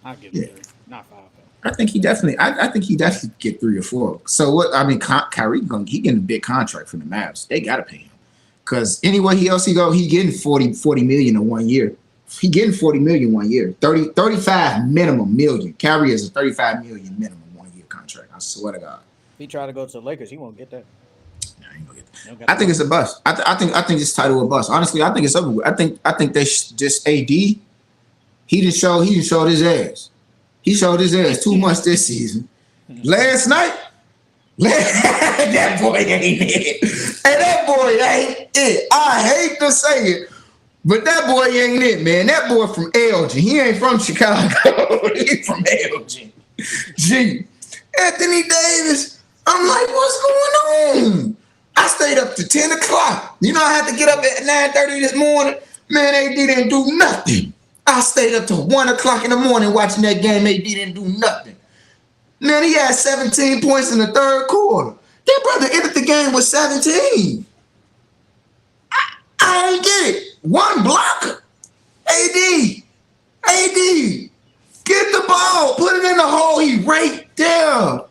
I'll give him 3, not 5, though. I think he definitely get 3 or 4. So what? I mean, Kyrie he getting a big contract from the Mavs. They gotta pay him because anywhere he go, he getting 40 million in 1 year. He getting 40 million 1 year. 35 minimum million. Kyrie is a 35 million minimum 1 year contract. I swear to God. If he try to go to the Lakers, he won't get that. Nah, he ain't gonna get that. I think it's a bust. I think this title a bust. Honestly, I think it's over with. I think they just AD. He just showed his ass. He showed his ass too much this season. Last night, that boy ain't it. Hey, that boy ain't it. I hate to say it, but that boy ain't it, man. That boy from Elgin. He ain't from Chicago. He from Elgin. Gee, Anthony Davis. I'm like, what's going on? I stayed up to 10 o'clock. You know, I had to get up at 9:30 this morning. Man, AD didn't do nothing. I stayed up to 1 o'clock in the morning watching that game. AD didn't do nothing. Man, he had 17 points in the third quarter. That brother ended the game with 17. I don't get it. One block. AD, get the ball. Put it in the hole. He right there.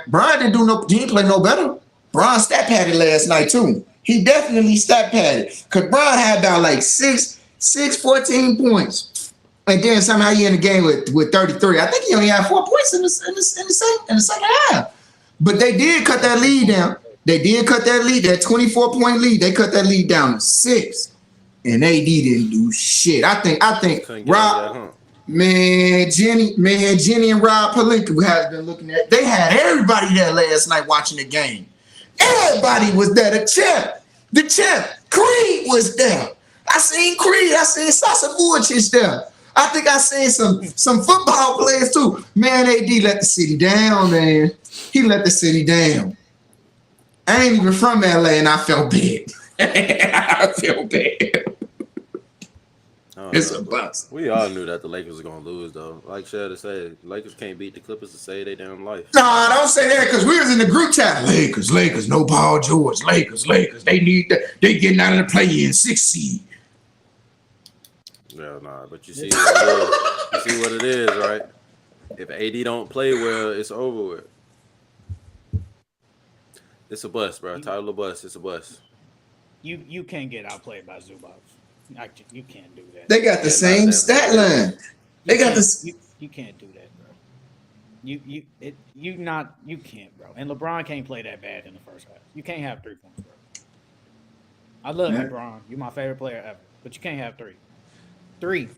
Brian didn't play no better. Brian stat padded last night too. He definitely stat padded. Because Brian had about like 14 points. And then somehow he in the game with 33. I think he only had 4 points in the second half. But they did cut that lead down. They did cut that lead, that 24-point lead. They cut that lead down to 6. And AD didn't do shit. I think Rob, Jenny and Rob Pelinka has been looking at. They had everybody there last night watching the game. Everybody was there. The champ, Creed was there. I seen Creed. I seen Sasa Vucic there. I think I seen some football players too. Man, AD let the city down, man. He let the city down. I ain't even from LA, and I felt bad. I feel bad. It's a bust. We all knew that the Lakers were gonna lose, though. Like Sheldon said, Lakers can't beat the Clippers to save their damn life. Nah, don't say that because we was in the group chat. Lakers, no Paul George. Lakers. They need that. They getting out of the play-in 6 seed. Yeah, nah, but you see what it is, right? If AD don't play well, it's over with. It's a bust, bro. Title of bust. It's a bust. You can't get outplayed by Zubac. You can't do that. They got the same stat line. They got this. You can't do that, bro. You can't, bro. And LeBron can't play that bad in the first half. You can't have 3 points, bro. I love LeBron. You're my favorite player ever, but you can't have 3. 3.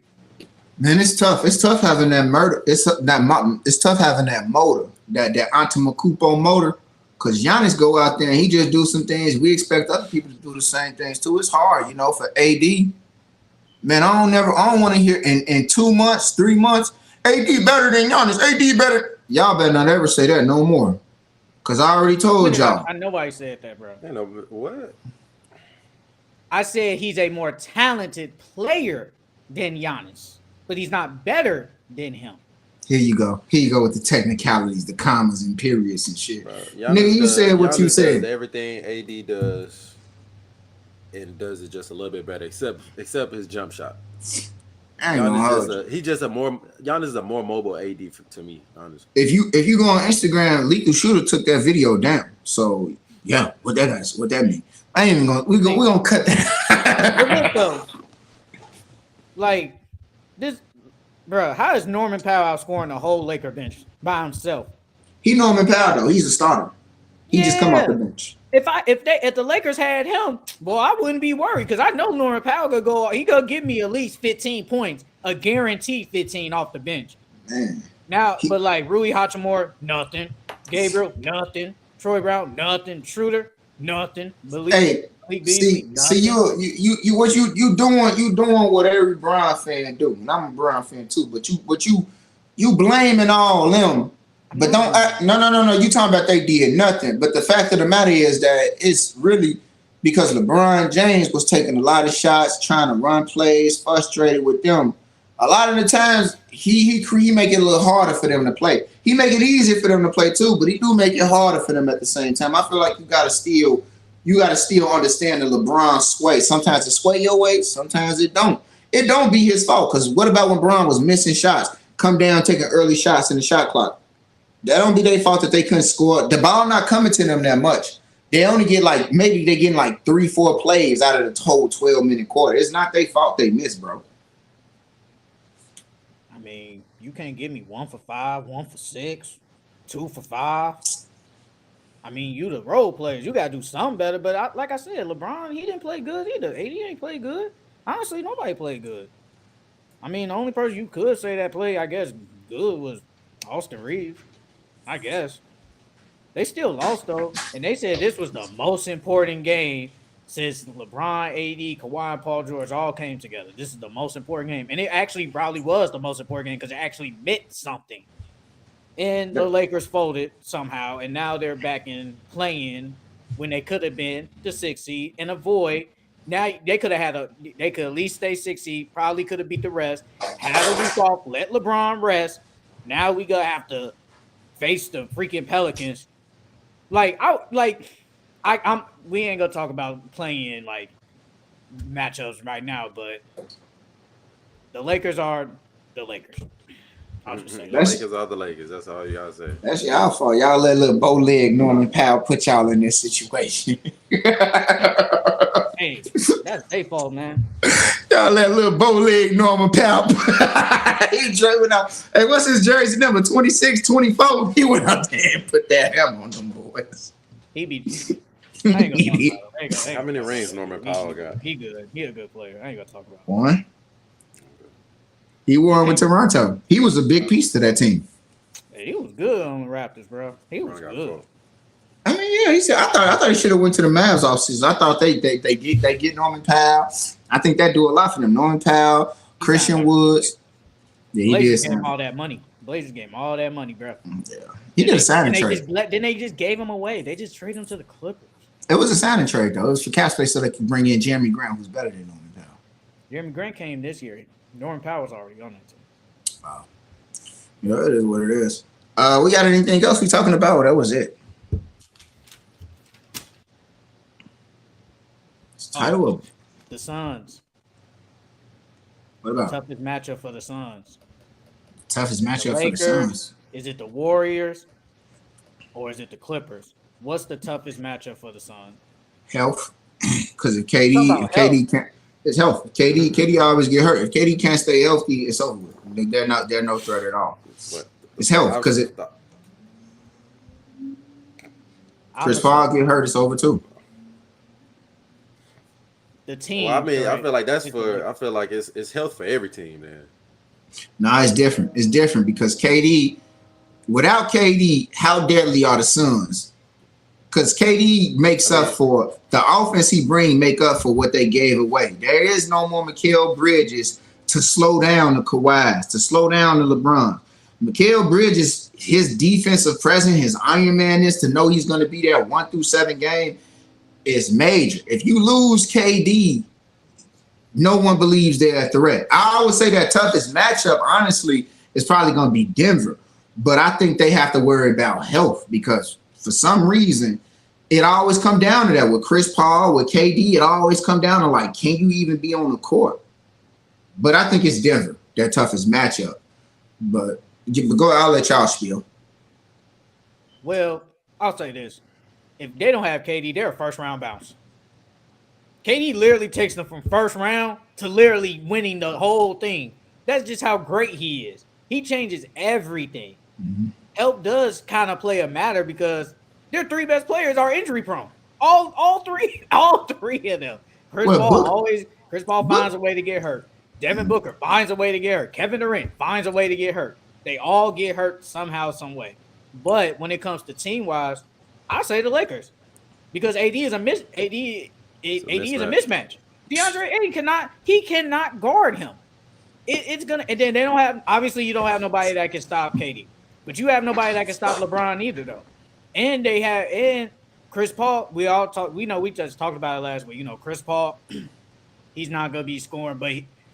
Man, it's tough. It's tough having that murder. It's tough having that motor, that Antetokounmpo motor. Because Giannis go out there and he just do some things. We expect other people to do the same things too. It's hard, for AD. Man, I don't want to hear in 2 months, 3 months, AD better than Giannis. AD better. Y'all better not ever say that no more. Because I already told y'all. I know why you said that, bro. You know what? I said he's a more talented player than Giannis, but he's not better than him. Here you go with the technicalities, the commas and periods and shit. Nigga, you said what you said. Everything AD does, and does it just a little bit better, except his jump shot. Giannis is a more mobile AD to me, honestly. If you go on Instagram, Lethal Shooter took that video down. So yeah, what that mean? I ain't even gonna we gonna cut that. Like this. Bro, how is Norman Powell outscoring the whole Laker bench by himself? He Norman Powell though. He's a starter. He just come off the bench. If the Lakers had him, boy, I wouldn't be worried because I know Norman Powell gonna go. He gonna give me at least 15 points, a guaranteed 15 off the bench. Man. But like Rui Hachimura, nothing. Gabriel, nothing. Troy Brown, nothing. Schroeder, nothing. See, you what you doing what every Bron fan do, and I'm a Bron fan too. But you blaming all them, but don't no. You talking about they did nothing, but the fact of the matter is that it's really because LeBron James was taking a lot of shots, trying to run plays, frustrated with them. A lot of the times he make it a little harder for them to play. He make it easier for them to play too, but he do make it harder for them at the same time. I feel like you gotta still understand the LeBron sway. Sometimes it sway your way, sometimes it don't. It don't be his fault. Because what about when Bron was missing shots? come down taking early shots in the shot clock. That don't be their fault that they couldn't score. The ball not coming to them that much. They only get maybe they getting 3-4 plays out of the whole 12-minute quarter. It's not their fault they missed, bro. I mean, you can't give me 1 for 5, 1 for 6, 2 for 5. I mean, you the role players. You got to do something better. But like I said, LeBron, he didn't play good either. AD ain't play good. Honestly, nobody played good. I mean, the only person you could say that played, I guess, good was Austin Reeves. I guess. They still lost, though. And they said this was the most important game since LeBron, AD, Kawhi, and Paul George all came together. This is the most important game. And it actually probably was the most important game because it actually meant something. And the Lakers folded somehow, and now they're back in playing when they could have been the 6th seed and avoid. Now they could have they could at least stay 6th seed, probably could have beat the rest, have a week off, let LeBron rest. Now we gonna have to face the freaking Pelicans. We ain't gonna talk about playing matchups right now, but the Lakers are the Lakers. I'll just say the Lakers are the Lakers. That's all y'all say. That's y'all fault. Y'all let little bow leg Norman Powell put y'all in this situation. Hey, that's their fault, man. Y'all let little bow leg Norman Powell. He went out. Hey, what's his jersey number? 26, 24. He went out there and put that hammer on them boys. He be. I ain't gonna talk about it. How many rings Norman Powell got? He good. He a good player. I ain't gonna talk about it. One. He won with Toronto. He was a big piece to that team. Hey, he was good on the Raptors, bro. He was good. I mean, yeah, he said. I thought he should have went to the Mavs offseason. I thought they get Norman Powell. I think that do a lot for them. Norman Powell, Christian Woods. Yeah, he Blazers did. gave him all that money. Blazers gave him all that money, bro. Yeah, he did a signing trade. Then they just gave him away. They just traded him to the Clippers. It was a signing trade though. It was for cap space so they could bring in Jeremy Grant, who's better than Norman Powell. Jeremy Grant came this year. Norman Powell was already on that team. Wow. Yeah, it is what it is. We got anything else we talking about? That was it. Title of the Suns. What about toughest matchup for the Suns? Toughest matchup Lakers, for the Suns. Is it the Warriors or is it the Clippers? What's the toughest matchup for the Suns? Health, because if KD can't, it's health. KD always get hurt. If KD can't stay healthy, it's over with. They're no threat at all. It's health because Chris Paul get hurt, it's over too. The team. Well, I mean, I feel like I feel like it's health for every team, man. Nah, it's different. It's different because without KD, how deadly are the Suns? Because KD makes up for the offense he brings, make up for what they gave away. There is no more Mikal Bridges to slow down the Kawhis, to slow down the LeBron. Mikal Bridges, his defensive presence, his Iron Man-ness, to know he's going to be there 1 through 7 game is major. If you lose KD, no one believes they're a threat. I always say that toughest matchup, honestly, is probably going to be Denver. But I think they have to worry about health because for some reason, it always come down to that. With Chris Paul, with KD, it always come down to can you even be on the court? But I think it's Denver, their toughest matchup. But go, I'll let y'all spiel. Well, I'll say this. If they don't have KD, they're a first-round bounce. KD literally takes them from first round to literally winning the whole thing. That's just how great he is. He changes everything. Mm-hmm. Help does kind of play a matter because their 3 best players are injury prone. All three of them. Chris Paul finds a way to get hurt. Devin Booker finds a way to get hurt. Kevin Durant finds a way to get hurt. They all get hurt somehow, some way. But when it comes to team-wise, I say the Lakers because AD is a mismatch. DeAndre Ayton cannot guard him. It's gonna, and then they don't have. Obviously, you don't have nobody that can stop KD, but you have nobody that can stop LeBron either, though. And they have Chris Paul. We just talked about it last week. Chris Paul, he's not gonna be scoring, but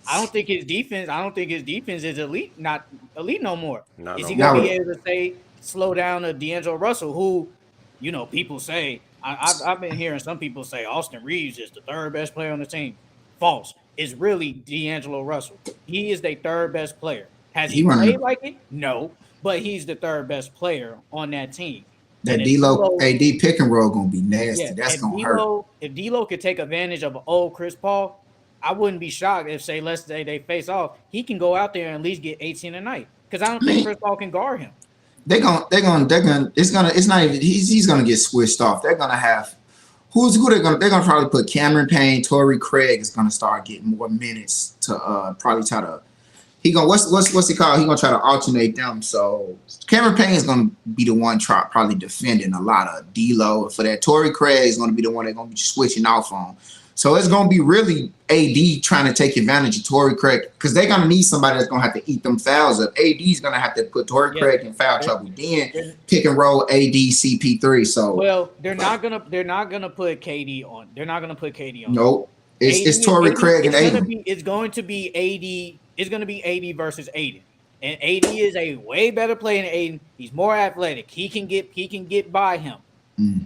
I don't think his defense is elite. Not elite no more. Is he gonna be able to slow down a D'Angelo Russell, who, people say. I've been hearing some people say Austin Reeves is the 3rd best player on the team. False. It's really D'Angelo Russell. He is the 3rd best player. Has he played like it? No, but he's the third best player on that team. That D-Lo AD pick and roll gonna be nasty. Yeah, That's gonna hurt. If D-Lo could take advantage of an old Chris Paul, I wouldn't be shocked if, let's say they face off, he can go out there and at least get 18 a night. Because I don't think Chris Paul can guard him. It's not even he's gonna get switched off. They're gonna have who they're gonna probably put Cameron Payne, Torrey Craig is gonna start getting more minutes to probably try to what's he called? He's gonna try to alternate them. So Cameron Payne is gonna be the one probably defending a lot of D-Lo. For that, Torrey Craig is gonna be the one they're gonna be switching off on. So it's gonna be really AD trying to take advantage of Torrey Craig because they're gonna need somebody that's gonna have to eat them fouls up. AD's gonna have to put Torrey Craig in foul trouble. Then pick and roll AD CP3. So they're not gonna put KD on. They're not gonna put KD on. Nope. It's Torrey Craig and AD. It's going to be AD. It's going to be AD versus Aiden. And AD is a way better player than Aiden. He's more athletic. He can get by him.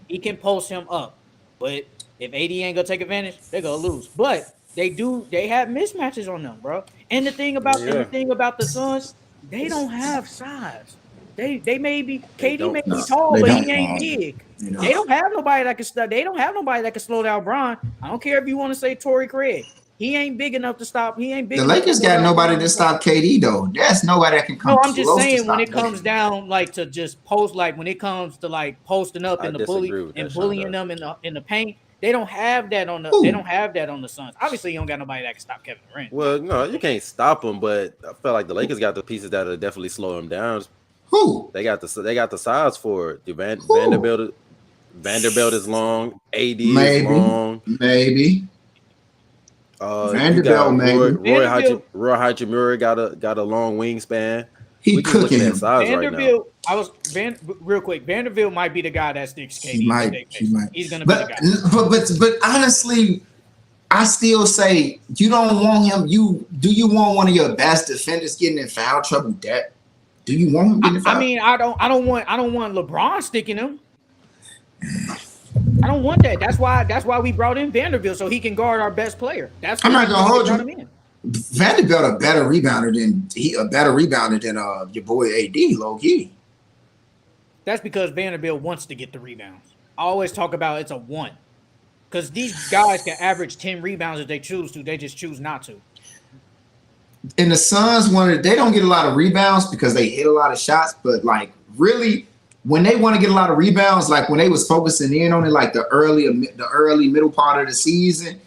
He can post him up. But if AD ain't gonna take advantage, they're gonna lose. But they have mismatches on them, bro. And the thing about the Suns, they don't have size. They may be KD may be tall, but he ain't big. They don't have nobody that can They don't have nobody that can slow down Bron. I don't care if you want to say Torrey Craig. He ain't big enough to stop. He ain't big. The Lakers got nobody to stop KD though. There's nobody that can come. No, I'm just saying when it comes down to just post, when it comes to posting up in the bullying them in the paint, they don't have that on the. They don't have that on the Suns. Obviously, you don't got nobody that can stop Kevin Durant. Well, no, you can't stop him, but I feel like the Lakers got the pieces that'll definitely slow him down. Who? They got the size for it. Vanderbilt is long. AD is long. Maybe. Vanderbilt, maybe. Roy Hachimura got a long wingspan. He cooking him. Vanderbilt. Real quick. Vanderbilt might be the guy that sticks KD. He might. He's gonna be the guy. But honestly, I still say you don't want him. Do you want one of your best defenders getting in foul trouble? Do you want him getting in foul? I mean, I don't want LeBron sticking him. I don't want that. That's why we brought in Vanderbilt so he can guard our best player. I'm not gonna hold you. Vanderbilt a better rebounder than your boy AD, low key. That's because Vanderbilt wants to get the rebounds. I always talk about it's a one. Because these guys can average 10 rebounds if they choose to. They just choose not to. And the Suns they don't get a lot of rebounds because they hit a lot of shots, but really when they want to get a lot of rebounds, when they was focusing in on it, the early middle part of the season,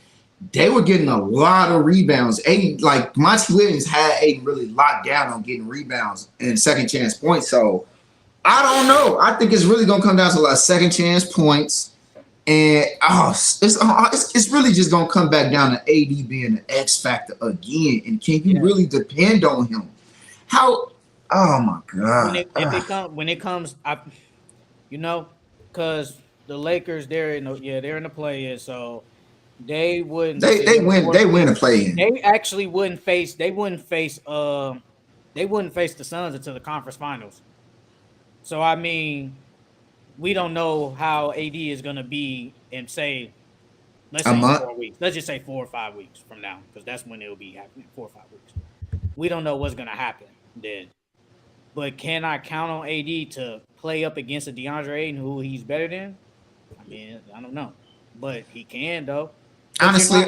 they were getting a lot of rebounds. Monty Wiggins had Aiden really locked down on getting rebounds and second chance points. So I don't know. I think it's really gonna come down to a lot of second chance points, and it's really just gonna come back down to AD being an X factor again. And can you really depend on him? How? Oh my God! When it comes, because the Lakers they're in the play-in, so they wouldn't. They win a play-in. They actually wouldn't face the Suns until the conference finals. So I mean, we don't know how AD is gonna be in let's say 4 weeks. Let's just say 4 or 5 weeks from now, because that's when it'll be happening. 4 or 5 weeks. We don't know what's gonna happen then. But can I count on AD to play up against a DeAndre Ayton who he's better than? I mean, I don't know, but he can though. Honestly,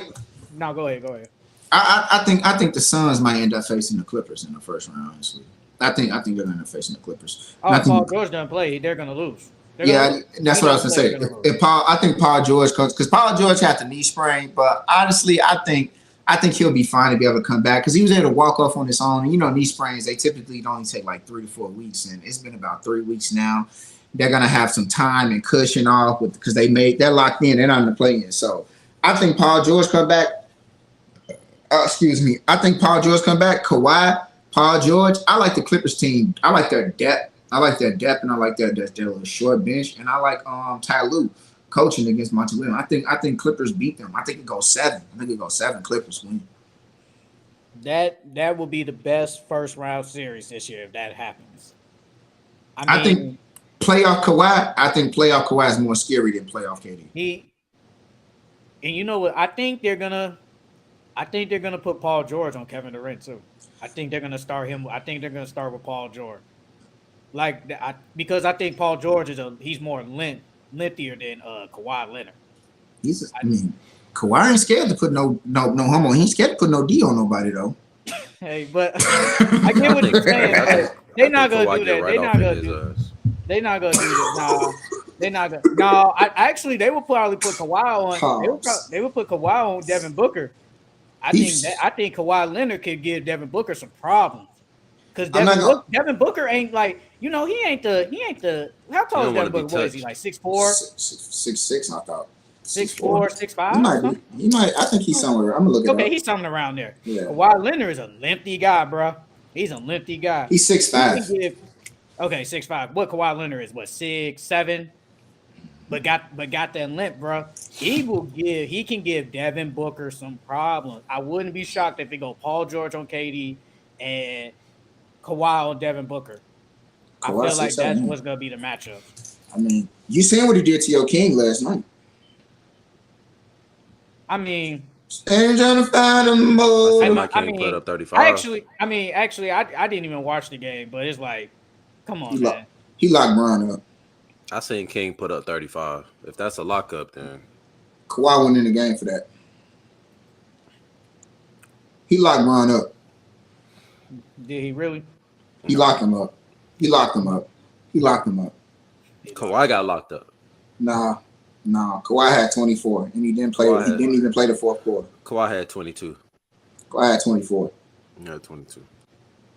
no, go ahead. I think the Suns might end up facing the Clippers in the first round. Honestly, I think they're going to end up facing the Clippers. Paul George doesn't play. They're going to lose. That's what I was going to say. I think Paul George comes because Paul George had the knee sprain, but honestly, I think he'll be fine to be able to come back because he was able to walk off on his own. Knee sprains, they typically only take 3 to 4 weeks, and it's been about 3 weeks now. They're gonna have some time and cushion off because they're locked in. They're not in the play-in. So I think Paul George come back. I think Paul George come back. Kawhi, Paul George. I like the Clippers team. I like their depth. and I like their little short bench, and I like Ty Lue coaching against Monty Williams. I think Clippers beat them. I think it goes 7. I think it goes 7. Clippers win. That will be the best first round series this year if that happens. I think playoff Kawhi is more scary than playoff KD. And you know what? I think they're gonna I think they're gonna put Paul George on Kevin Durant too. I think they're gonna start him. I think they're gonna start with Paul George, because I think Paul George he's more lengthier than Kawhi Leonard. Kawhi ain't scared to put no homo. He ain't scared to put no D on nobody though. Hey, but I get what you're saying. They're not gonna do that. They're not gonna do that. They're not gonna do that. No, they're not gonna. No, they will probably put Kawhi on. They will put Kawhi on Devin Booker. I think Kawhi Leonard could give Devin Booker some problems because Devin Booker ain't like he ain't the how tall is Devin Booker? What is he like 6'4"? 6'6", I thought. 6'4", 6'5". He might. I think he's somewhere. I'm gonna look it up. Okay, he's something around there. Yeah. Kawhi Leonard is a lengthy guy, bro. He's a lengthy guy. He's 6'5". Okay, 6'5". What Kawhi Leonard is? What 6'7"? But got that length, bro. He can give Devin Booker some problems. I wouldn't be shocked if it go Paul George on KD and Kawhi on Devin Booker. I feel like that's what's gonna be the matchup. I mean, you seen what he did to your King last night. I mean, stand trying to find him more. Put up 35. I didn't even watch the game, but it's like, come on, man. He locked Bron up. I seen King put up 35. If that's a lockup, then Kawhi went in the game for that. He locked Bron up. Did he really? He locked him up. Kawhi got locked up. Nah. Kawhi had 24, and he didn't play. He didn't even play the fourth quarter. Kawhi had 22. Kawhi had 24. He had 22.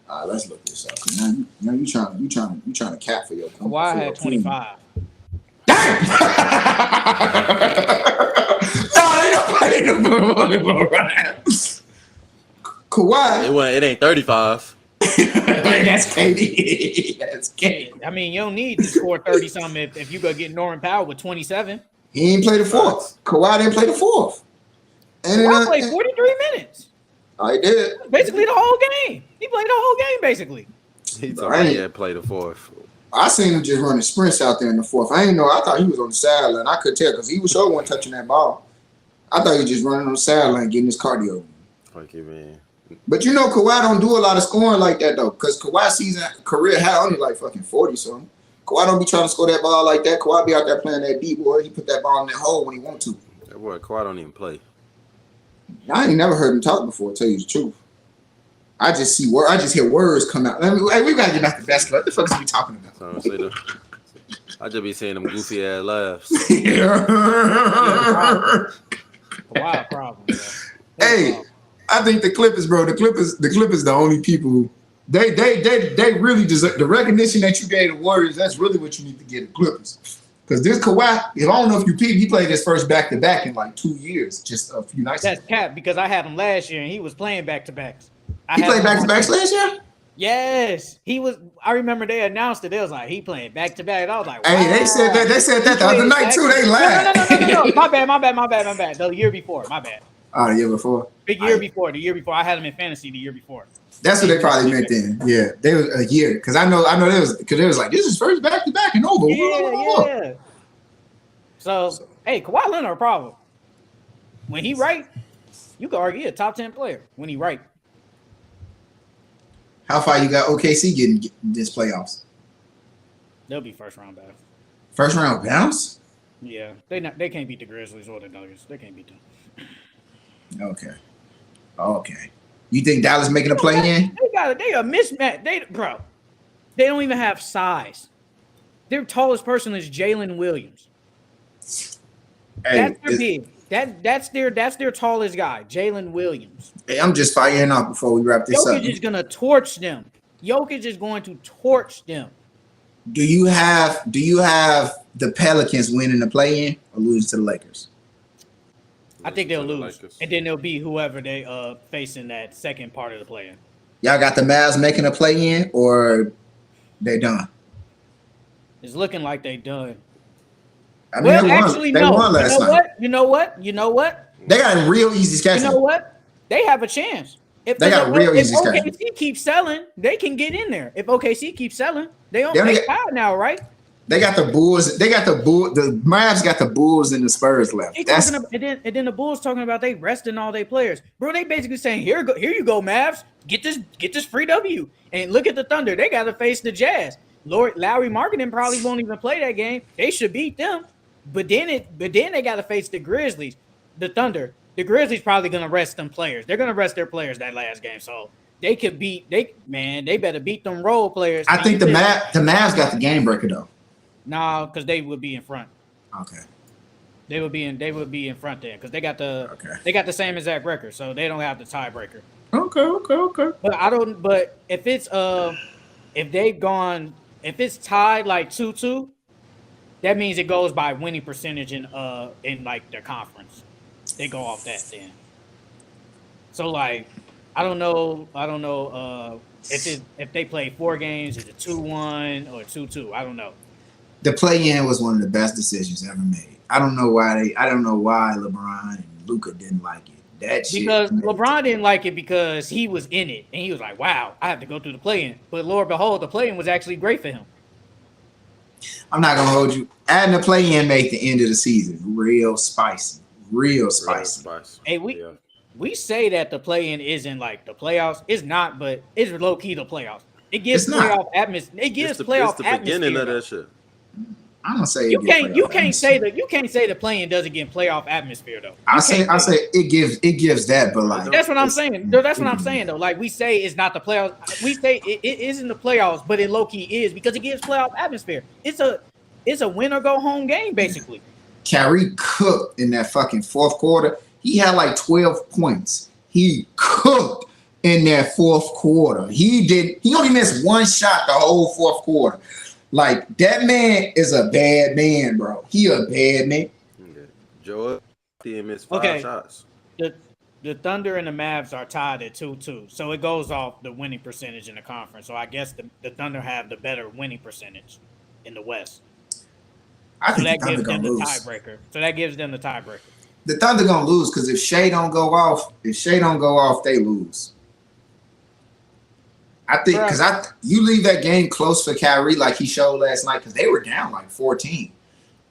All right, let's look this up. Now you trying to cap for your. Kawhi had 25. Damn! Kawhi. It ain't 35. That's KD. That's KD. I mean, you don't need to score 30 something if you go get Norman Powell with 27. He ain't play the fourth. Kawhi didn't play the fourth. And Kawhi played 43 minutes. I did. Basically the whole game. He played the whole game basically. He thought he had played the fourth. I seen him just running sprints out there in the fourth. I thought he was on the sideline. I could tell because he was sure wasn't touching that ball. I thought he was just running on the sideline getting his cardio. Okay, man. But Kawhi don't do a lot of scoring like that though, because Kawhi's career high only like fucking 40 something. Kawhi don't be trying to score that ball like that. Kawhi be out there playing that deep boy. He put that ball in that hole when he want to. That boy Kawhi don't even play. I ain't never heard him talk before. To tell you the truth, I just hear words come out. We gotta get back to basketball. What the fuck is we talking about? I just be saying them goofy ass laughs. Kawhi problem, bro. Hey. I think the Clippers, bro. The Clippers, the only people. They really deserve the recognition that you gave the Warriors. That's really what you need to get the Clippers. Because this Kawhi, I don't know if you peep, he played his first back-to-back in like 2 years, just a few nights. That's cap because I had him last year and he was playing back-to-backs. He played back-to-backs last year? Yes, he was. I remember they announced it. They was like, he playing back-to-back. I was like, wow. Hey, they said that the other night too. They laughed. No. My bad. The year before, my bad. Oh, the year before? The year before. I had him in fantasy the year before. That's what they probably meant then. Yeah, they was a year. Because I know they was like, this is first back-to-back and over. Yeah. So, hey, Kawhi Leonard a problem. When he right, you could argue a top 10 player when he right. How far you got OKC getting this playoffs? They'll be first round bounce. First round bounce? Yeah, they can't beat the Grizzlies or the Nuggets. They can't beat them. Okay. You think Dallas making a play in? They a mismatch. They don't even have size. Their tallest person is Jalen Williams. That's their big. That's their tallest guy, Jalen Williams. Hey, I'm just firing off before we wrap this up. Jokic is gonna torch them. Jokic is going to torch them. Do you have the Pelicans winning the play in or losing to the Lakers? I think they'll lose, and then they'll be whoever they facing that second part of the play-in. Y'all got the Mavs making a play-in, or they done? It's looking like they done. I mean, they won last night. You know what? They got a real easy schedule. You know what? They have a chance. If OKC keeps selling, they can get in there. If OKC keeps selling, they don't make five now, right? They got the Bulls. They got the Bull. The Mavs got the Bulls and the Spurs left. And then the Bulls talking about they resting all their players, bro. They basically saying here you go, Mavs, get this free W. And look at the Thunder. They got to face the Jazz. Lowry Marketing probably won't even play that game. They should beat them, but then they got to face the Grizzlies, the Thunder. The Grizzlies probably gonna rest them players. They're gonna rest their players that last game, so they could beat. They better beat them role players. I think the Mavs got the game breaker though. No, because they would be in front. Okay. They would be in front then because they got the same exact record, so they don't have the tiebreaker. Okay. But if it's if it's tied like 2-2, that means it goes by winning percentage in like their conference. They go off that then. So like I don't know if they play 4 games, is it 2-1 or 2-2? I don't know. The play-in was one of the best decisions ever made. I don't know why LeBron and Luka didn't like it. Because LeBron didn't like it because he was in it and he was like, "Wow, I have to go through the play-in." But Lord behold, the play-in was actually great for him. I'm not gonna hold you. Adding the play-in made the end of the season real spicy. Hey, we say that the play-in isn't like the playoffs. It's not, but it's low key the playoffs. It gives playoff atmosphere. It gives playoff atmosphere. It's the beginning of that shit. I'm gonna say you can't say the play-in doesn't get playoff atmosphere though. I say it gives that, but like that's what I'm saying. That's what I'm saying though. Like we say it's not the playoffs. We say it isn't the playoffs, but it low key is because it gives playoff atmosphere. It's a win or go home game basically. Kyrie cooked in that fucking fourth quarter. He had like 12 points. He cooked in that fourth quarter. He only missed one shot the whole fourth quarter. Like, that man is a bad man, bro. He a bad man. Okay. Joel missed 5 shots. The Thunder and the Mavs are tied at 2-2. So it goes off the winning percentage in the conference. So I guess the Thunder have the better winning percentage in the West. I think that gives them the tiebreaker. So that gives them the tiebreaker. The Thunder gonna lose because if Shea don't go off, they lose. I think because you leave that game close for Kyrie like he showed last night because they were down like 14.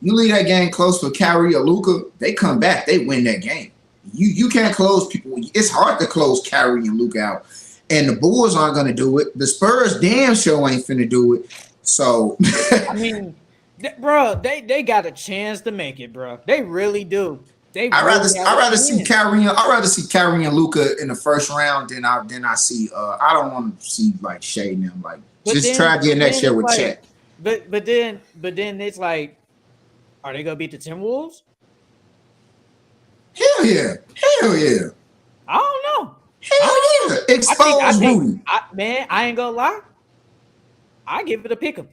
You leave that game close for Kyrie or Luka, they come back, they win that game. You can't close people. It's hard to close Kyrie and Luka out, and the Bulls aren't gonna do it. The Spurs damn sure ain't finna do it. So I mean, bro, they got a chance to make it, bro. They really do. I'd rather see Kyrie and Luka in the first round than I see. I don't want to see like Shea and them. Like try again next year with Chet. But then it's like, are they gonna beat the Timberwolves? Hell yeah! I don't know. Hell yeah! Expose Rudy. I ain't gonna lie. I give it a pick 'em.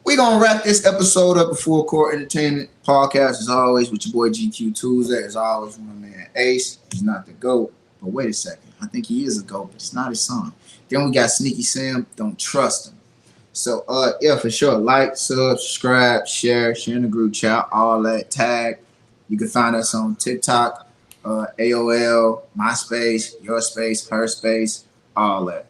We're going to wrap this episode up of Full Court Entertainment Podcast, as always, with your boy GQ Tuesday. As always, my man Ace. He's not the GOAT. But wait a second. I think he is a GOAT, but it's not his son. Then we got Sneaky Sam. Don't trust him. So, yeah, for sure. Like, subscribe, share in the group chat, all that. Tag. You can find us on TikTok, AOL, MySpace, Your Space, Her Space, all that.